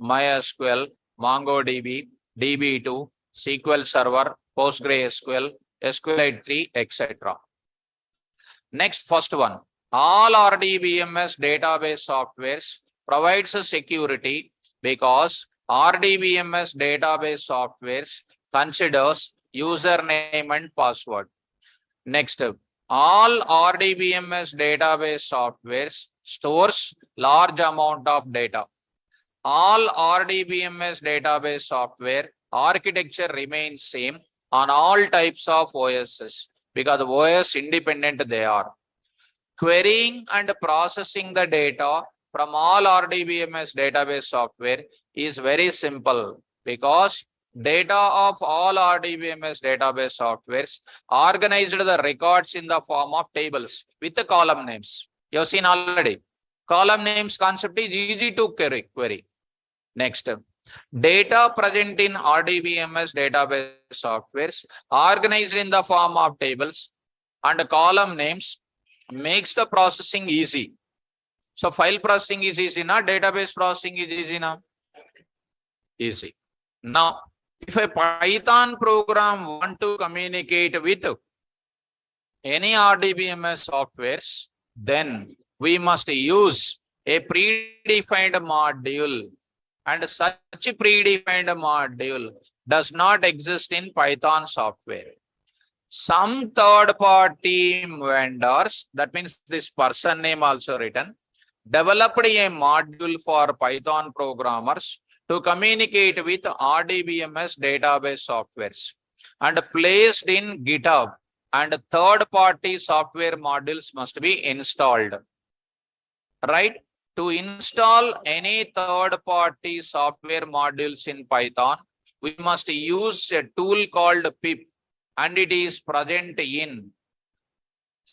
MySQL, MongoDB, DB2, SQL Server, PostgreSQL, SQLite 3, etc. Next, first one. All RDBMS database softwares provides a security because RDBMS database softwares considers username and password. Next, all RDBMS database softwares stores large amount of data. All RDBMS database software architecture remains same on all types of OSs because the OS independent they are. Querying and processing the data from all RDBMS database software is very simple because data of all RDBMS database softwares organized the records in the form of tables with the column names. You have seen already. Column names concept is easy to query. Next, data present in RDBMS database softwares organized in the form of tables and column names makes the processing easy. So file processing is easy now, database processing is easy now. Easy. Now, if a Python program want to communicate with any RDBMS softwares, then we must use a predefined module, and such a predefined module does not exist in Python software. Some third-party vendors, that means this person name also written, developed a module for Python programmers to communicate with RDBMS database softwares and placed in GitHub, and third-party software modules must be installed. Right? To install any third-party software modules in Python, we must use a tool called pip, and it is present in,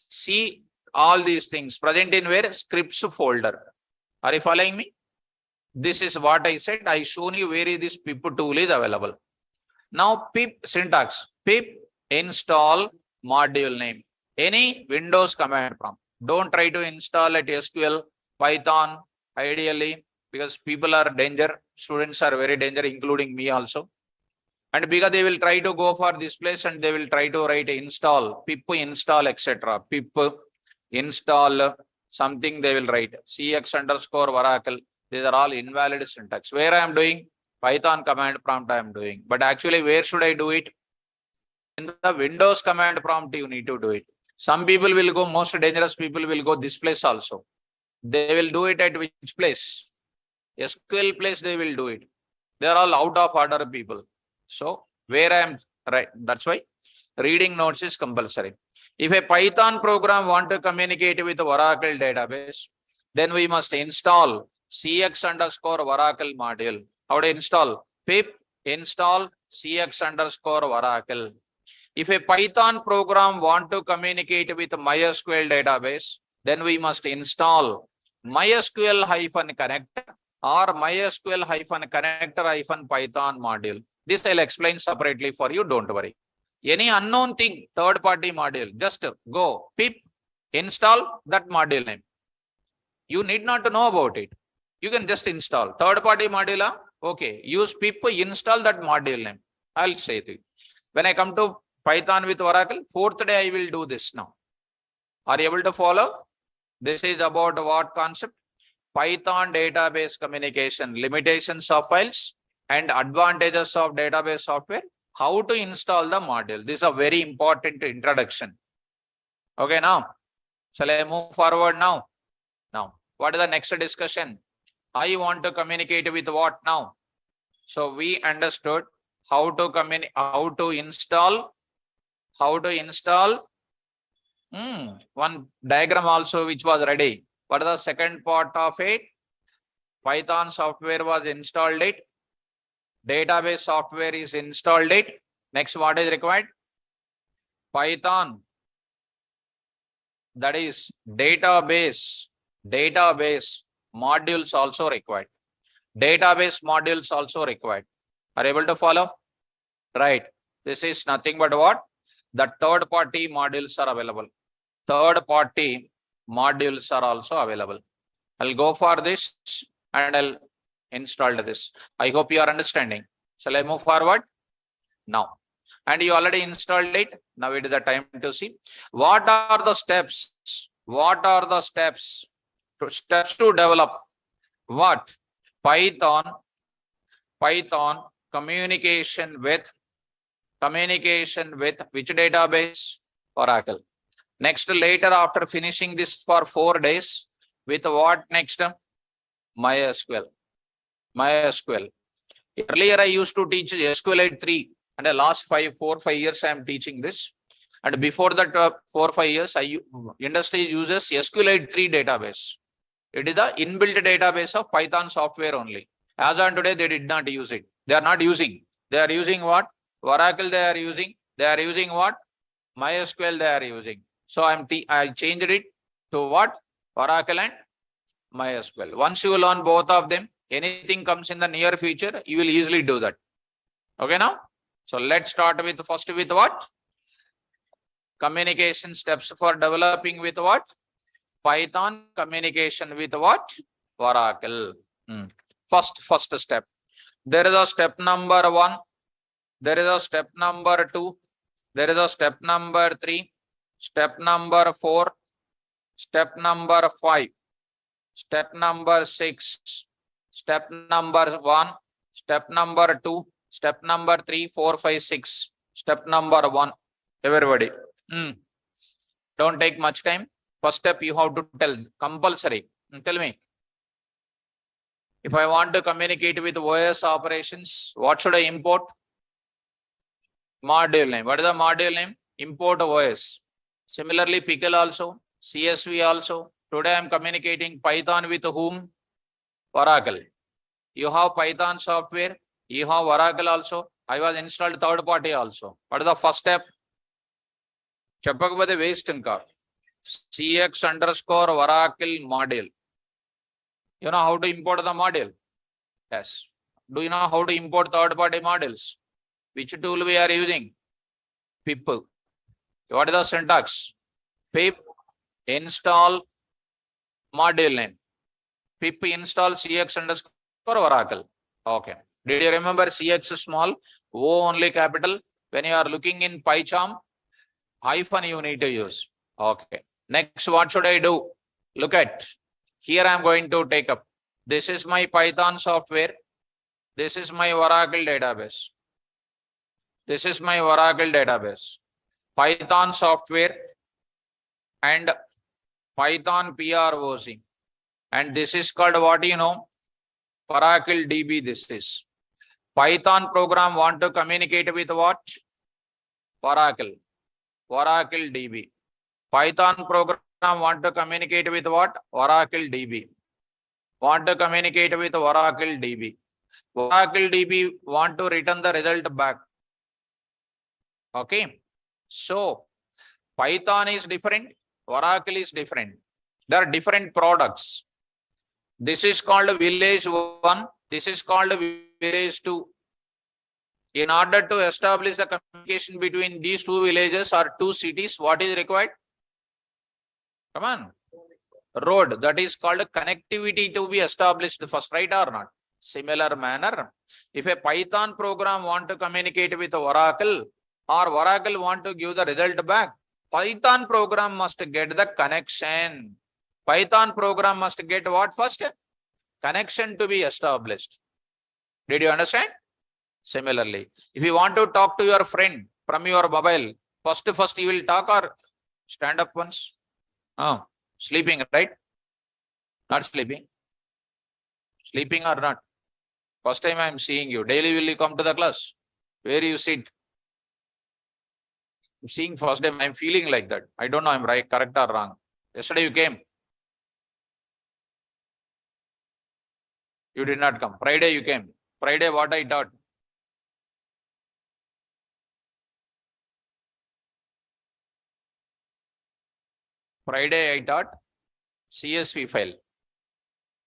see all these things, present in where? Scripts folder. Are you following me? This is what I said. I shown you where this pip tool is available. Now pip syntax, pip install module name, any Windows command prompt. Don't try to install at SQL, Python, ideally, because people are danger, students are very danger, including me also. And because they will try to go for this place and they will try to write install, pip install, etc. Pip install something they will write, cx_ Oracle. These are all invalid syntax. Where I am doing Python command prompt I am doing. But actually, where should I do it? In the Windows command prompt, you need to do it. Some people will go, most dangerous people will go this place also. They will do it at which place? SQL place they will do it. They are all out of order people. So where I am right, that's why reading notes is compulsory. If a Python program want to communicate with Oracle database, then we must install cx_Oracle module. How to install? Pip install cx_Oracle. If a Python program want to communicate with MySQL database, then we must install MySQL-connector or MySQL-connector-Python module. This I'll explain separately for you, don't worry. Any unknown thing, third-party module, just go pip install that module name. You need not to know about it. You can just install third-party module. Okay, use pip install that module name. I'll say to you. When I come to Python with Oracle, fourth day I will do this now. Are you able to follow? This is about what concept? Python database communication, limitations of files and advantages of database software. How to install the module. This is a very important introduction. Okay, now, shall I move forward now? Now, what is the next discussion? I want to communicate with what now? So we understood how to install one diagram also which was ready. What is the second part of it? Python software was installed it. Database software is installed it. Next, what is required? Python. That is database modules also required. Database modules also required. Are you able to follow? Right. This is nothing but what? The third party modules are available. Third party modules are also available. I'll go for this and I'll install this. I hope you are understanding. Shall I move forward? Now. And you already installed it. Now it is the time to see. What are the steps? What are the steps? Steps to develop what? Python communication with which database? Oracle. Next, later after finishing this for 4 days, with what next? MySQL. Earlier I used to teach SQLite 3 and the last 4 or 5 years I am teaching this. And before that 4 or 5 years, industry uses SQLite 3 database. It is the inbuilt database of Python software only. As on today, they did not use it. They are not using. They are using what? Oracle they are using. They are using what? MySQL they are using. So I changed it to what? Oracle and MySQL. Once you learn both of them, anything comes in the near future, you will easily do that. Okay now? So let's start with first with what? Communication steps for developing with what? Python communication with what? Oracle. First step. There is a step number 1. There is a step number 2. There is a step number 3. Step number 4. Step number 5. Step number 6. Step number 1. Step number 2. Step number 3, 4, 5, 6. Step number 1. Everybody. Don't take much time. First step you have to tell. Compulsory. Tell me. If I want to communicate with OS operations, what should I import? Module name. What is the module name? Import OS. Similarly, Pickle also, CSV also. Today I am communicating Python with whom? Oracle. You have Python software. You have Oracle also. I was installed third party also. What is the first step? Chappakapade waste inka. CX_Oracle module. You know how to import the module? Yes. Do you know how to import third-party modules? Which tool we are using? Pip. What is the syntax? Pip install module name. Pip install CX_Oracle. Okay. Did you remember CX small, O only capital? When you are looking in PyCharm, hyphen you need to use. Okay. Next, what should I do? Look at. Here I am going to take up. This is my Python software. This is my Oracle database. This is my Oracle database. Python software and Python PROC. And this is called what you know? Oracle DB this is. Python program want to communicate with what? Oracle. Oracle DB. Python program want to communicate with what? Oracle DB. Want to communicate with Oracle DB. Oracle DB want to return the result back. Okay. So Python is different. Oracle is different. There are different products. This is called village 1. This is called village 2. In order to establish the communication between these two villages or two cities, what is required? Come on. Road. That is called connectivity to be established first, right or not? Similar manner, if a Python program want to communicate with Oracle or Oracle want to give the result back, Python program must get the connection. Python program must get what first? Connection to be established. Did you understand? Similarly, if you want to talk to your friend from your mobile, first you will talk or stand up once? Oh, sleeping, right? Not sleeping. Sleeping or not? First time I am seeing you. Daily will you come to the class? Where you sit? I'm seeing first time. I am feeling like that. I don't know I'm right, correct or wrong. Yesterday you came. You did not come. Friday you came. Friday what I taught? Friday I taught CSV file.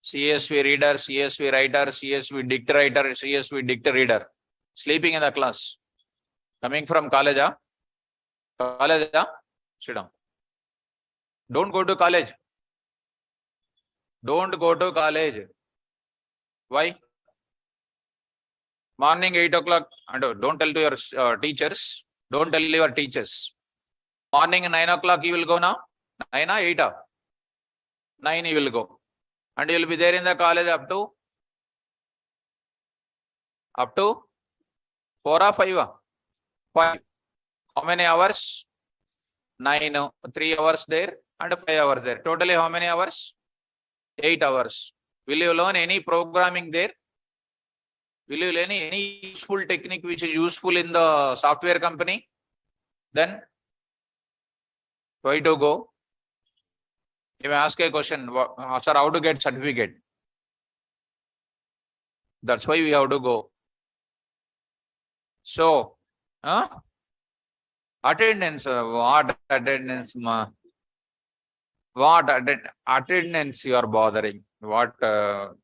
CSV reader, CSV writer, CSV dict writer, CSV dict reader. Sleeping in the class. Coming from college, huh? College, huh? Sit down. Don't go to college. Don't go to college. Why? Morning 8 o'clock. Don't tell to your teachers. Don't tell your teachers. Morning 9 o'clock you will go now. 9 or 8? 9 you will go. And you will be there in the college up to 4 or 5? 5. How many hours? 9. 3 hours there and 5 hours there. Totally how many hours? 8 hours. Will you learn any programming there? Will you learn any useful technique which is useful in the software company? Then why to go? You may ask a question, sir, how to get certificate? That's why we have to go. So, attendance, what attendance? What attendance you are bothering? What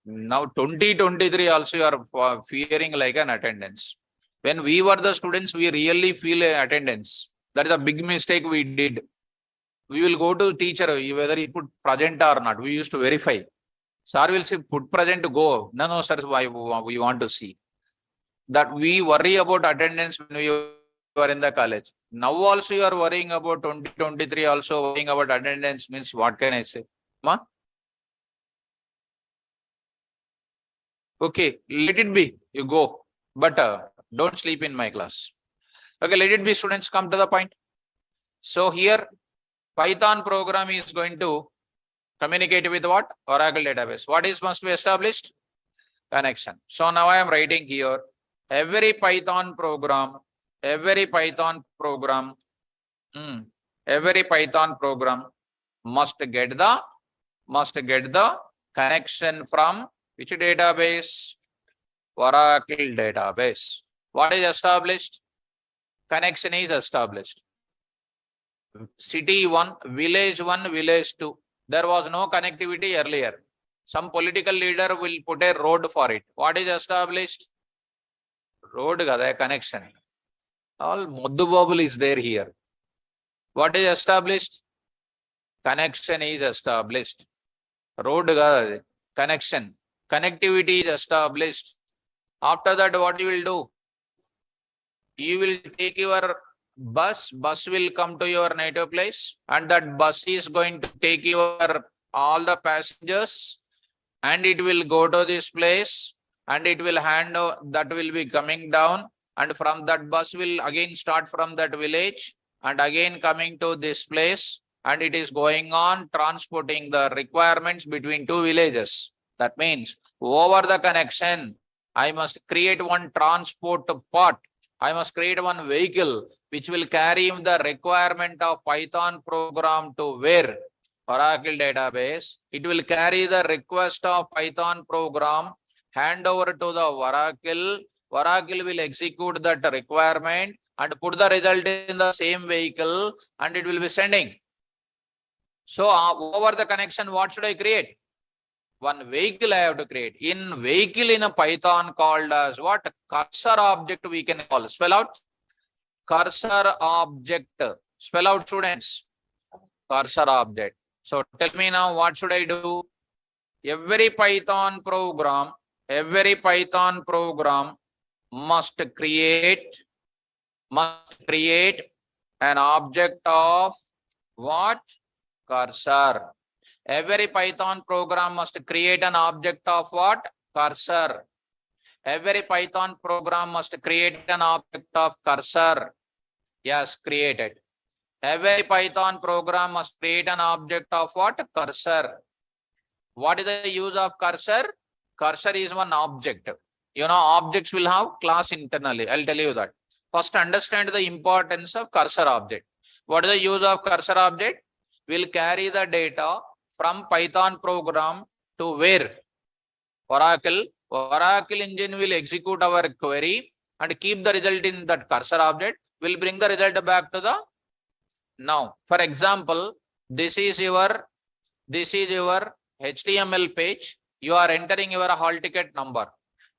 now 2023 also you are fearing like an attendance. When we were the students, we really feel attendance. That is a big mistake we did. We will go to teacher, whether he put present or not. We used to verify. Sir will say, put present to go. No, sir, why we want to see. That we worry about attendance when we were in the college. Now also you are worrying about 2023, also worrying about attendance means what can I say? Ma? Okay, let it be. You go. But don't sleep in my class. Okay, let it be, students, come to the point. So here, Python program is going to communicate with what? Oracle database. What is must be established? Connection. So now I am writing here, every Python program must get the connection from which database? Oracle database. What is established? Connection is established. City 1, village 1, village 2. There was no connectivity earlier. Some political leader will put a road for it. What is established? Road gada connection. All Moddubabul is there here. What is established? Connection is established. Road gada connection. Connectivity is established. After that, what you will do? You will take your bus will come to your native place, and that bus is going to take all the passengers, and it will go to this place, and it will that will be coming down, and from that bus will again start from that village and again coming to this place, and it is going on transporting the requirements between two villages. That means Over the connection, I must create one transport part. I must create one vehicle which will carry the requirement of Python program to where? Oracle database. It will carry the request of Python program, hand over to the Oracle. Oracle will execute that requirement and put the result in the same vehicle and it will be sending. So over the connection, what should I create? One vehicle I have to create. In vehicle in a Python called as what? Cursor object we can call. Spell out. Cursor object. Spell out, students. Cursor object. So tell me now, what should I do? Every Python program must create an object of what? Cursor. Every Python program must create an object of what? Cursor. Every Python program must create an object of cursor. Yes, created. Every Python program must create an object of what? Cursor. What is the use of cursor? Cursor is one object. You know, objects will have class internally. I'll tell you that. First, understand the importance of cursor object. What is the use of cursor object? We'll carry the data from Python program to where? Oracle. Oracle engine will execute our query and keep the result in that cursor object. We'll bring the result back to the now. For example, this is your HTML page. You are entering your hall ticket number.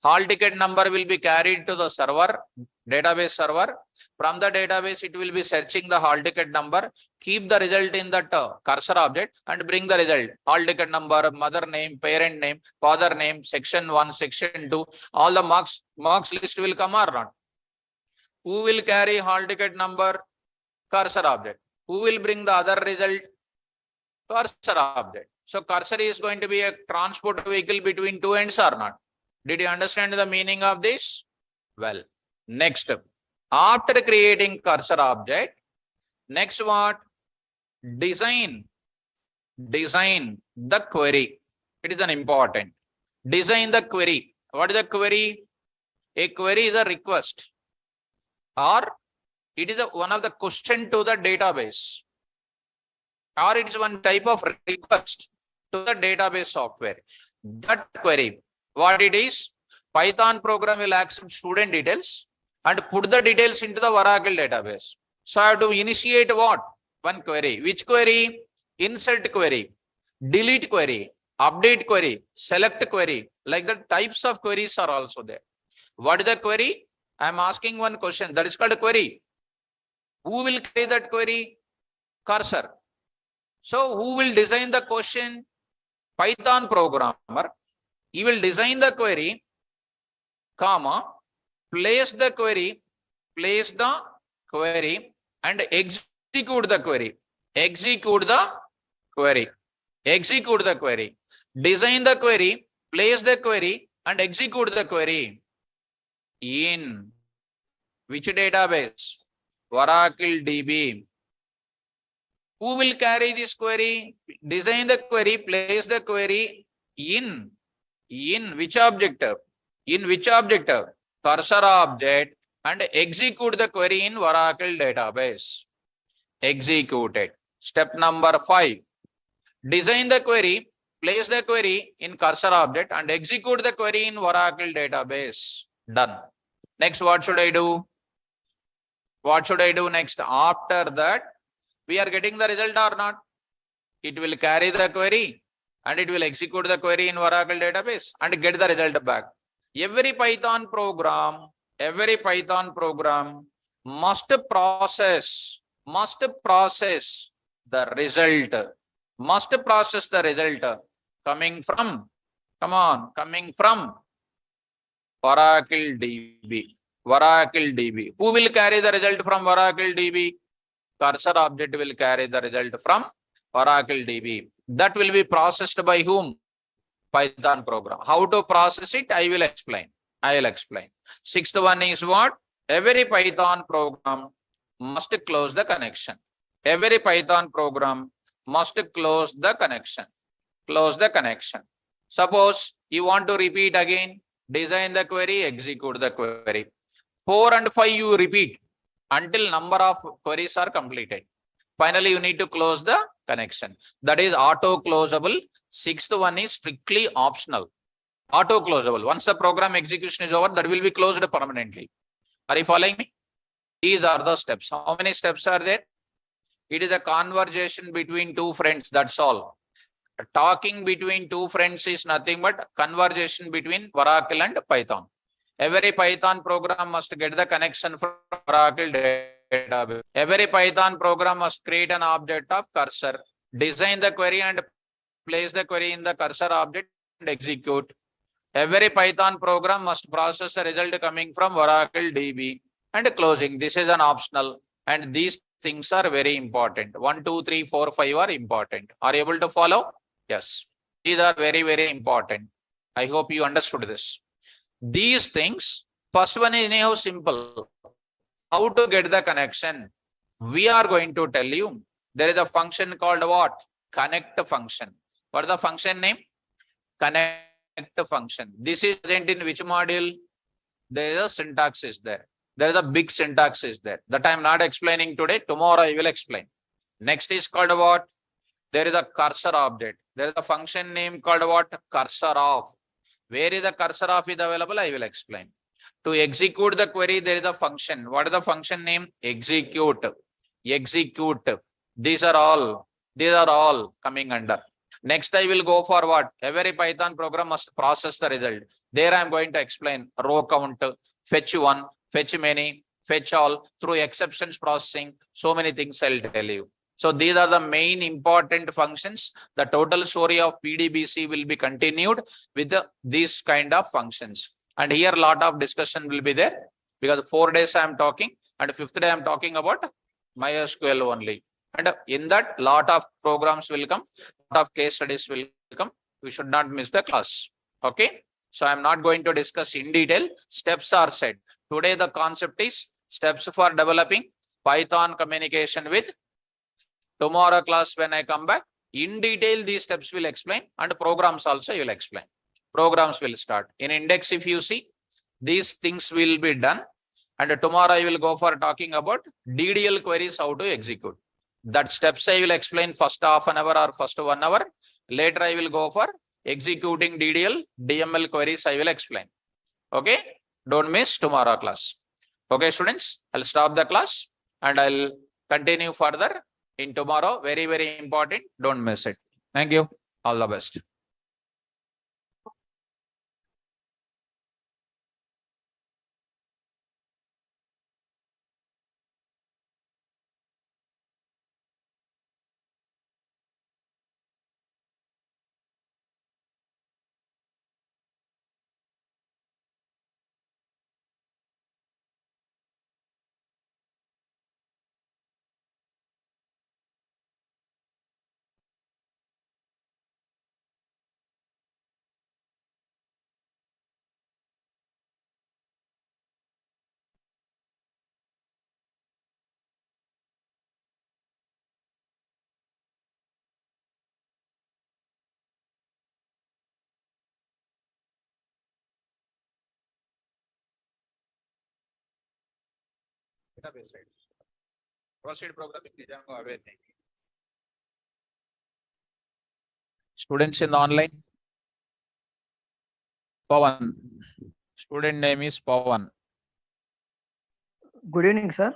Hall ticket number will be carried to the server, database server. From the database, it will be searching the hall ticket number, keep the result in that cursor object and bring the result. Hall ticket number, mother name, parent name, father name, section 1, section 2, all the marks list will come or not. Who will carry hall ticket number? Cursor object. Who will bring the other result? Cursor object. So cursor is going to be a transport vehicle between two ends or not? Did you understand the meaning of this? Well, next, after creating cursor object, next what? Design the query. It is an important. Design the query. What is the query? A query is a request or it is one of the question to the database, or it is one type of request to the database software. That query, what it is? Python program will accept student details and put the details into the Oracle database. So I have to initiate what? One query. Which query? Insert query, delete query, update query, select query. Like the types of queries are also there. What is the query? I am asking one question. That is called a query. Who will create that query? Cursor. So who will design the question? Python programmer. He will design the query, comma, place the query and execute the query. Execute the query. Design the query, place the query and execute the query. In which database? Oracle DB. Who will carry this query? Design the query, place the query in which object? In which object? Cursor object, and execute the query in Oracle database. Executed. Step number 5. Design the query, place the query in cursor object and execute the query in Oracle database. Done. Next, what should I do? What should I do next? After that, we are getting the result or not? It will carry the query and it will execute the query in Oracle database and get the result back. Every Python program must process the result. Coming from Oracle DB. Who will carry the result from Oracle DB? Cursor object will carry the result from Oracle DB. That will be processed by whom? Python program. How to process it? I will explain. Sixth one is what? Every Python program must close the connection. Every Python program must close the connection. Suppose you want to repeat again, design the query, execute the query. 4 and 5 you repeat until number of queries are completed. Finally, you need to close the connection. That is auto closable. Sixth one is strictly optional. Auto closable. Once the program execution is over, that will be closed permanently. Are you following me? These are the steps. How many steps are there? It is a conversation between two friends. That's all. Talking between two friends is nothing but conversation between Oracle and Python. Every Python program must get the connection from Oracle database. Every Python program must create an object of cursor, design the query and place the query in the cursor object and execute. Every Python program must process a result coming from Oracle DB and closing. This is an optional, and these things are very important. 1, 2, 3, 4, 5 are important. Are you able to follow? Yes. These are very, very important. I hope you understood this. These things, first one is anyhow simple. How to get the connection? We are going to tell you. There is a function called what? Connect function. What is the function name? Connect function. This is present in which module? There is a syntax is there. There is a big syntax is there. That I am not explaining today. Tomorrow I will explain. Next is called what? There is a cursor object. There is a function name called what? Cursor of. Where is the cursor of is available? I will explain. To execute the query, there is a function. What is the function name? Execute. Execute. These are all coming under. Next, I will go for what? Every Python program must process the result. There I am going to explain row count, fetch one, fetch many, fetch all, through exceptions processing. So many things I'll tell you. So these are the main important functions. The total story of PDBC will be continued with these kind of functions. And here a lot of discussion will be there because 4 days I am talking and 5th day I am talking about MySQL only. And in that, lot of programs will come, lot of case studies will come. We should not miss the class. Okay. So I am not going to discuss in detail. Steps are said. Today the concept is steps for developing Python communication with. Tomorrow class when I come back, in detail these steps will explain and programs also you will explain. Programs will start. In index if you see, these things will be done. And tomorrow I will go for talking about DDL queries, how to execute. That steps I will explain first half an hour or first 1 hour. Later I will go for executing DDL, DML queries I will explain. Okay. Don't miss tomorrow class. Okay, students, I'll stop the class and I'll continue further in tomorrow. Very, very important. Don't miss it. Thank you. All the best. Database side. Proceed programming. Students in the online. Pawan. Student name is Pawan. Good evening, sir.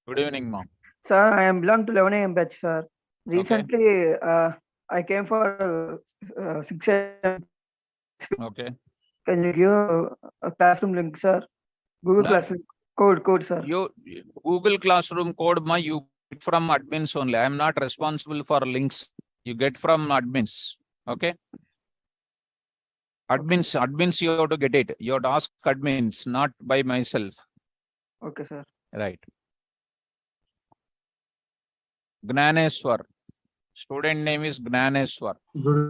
Good evening, ma'am. Sir, I am belong to 11 AM batch, sir. Recently, I came for 6 AM. Okay. Can you give a classroom link, sir? Google Classroom code, sir. You Google Classroom code, you get from admins only. I am not responsible for links. You get from admins. Okay. Admins, you have to get it. You have to ask admins, not by myself. Okay, sir. Right. Gnaneswar. Student name is Gnaneswar. Good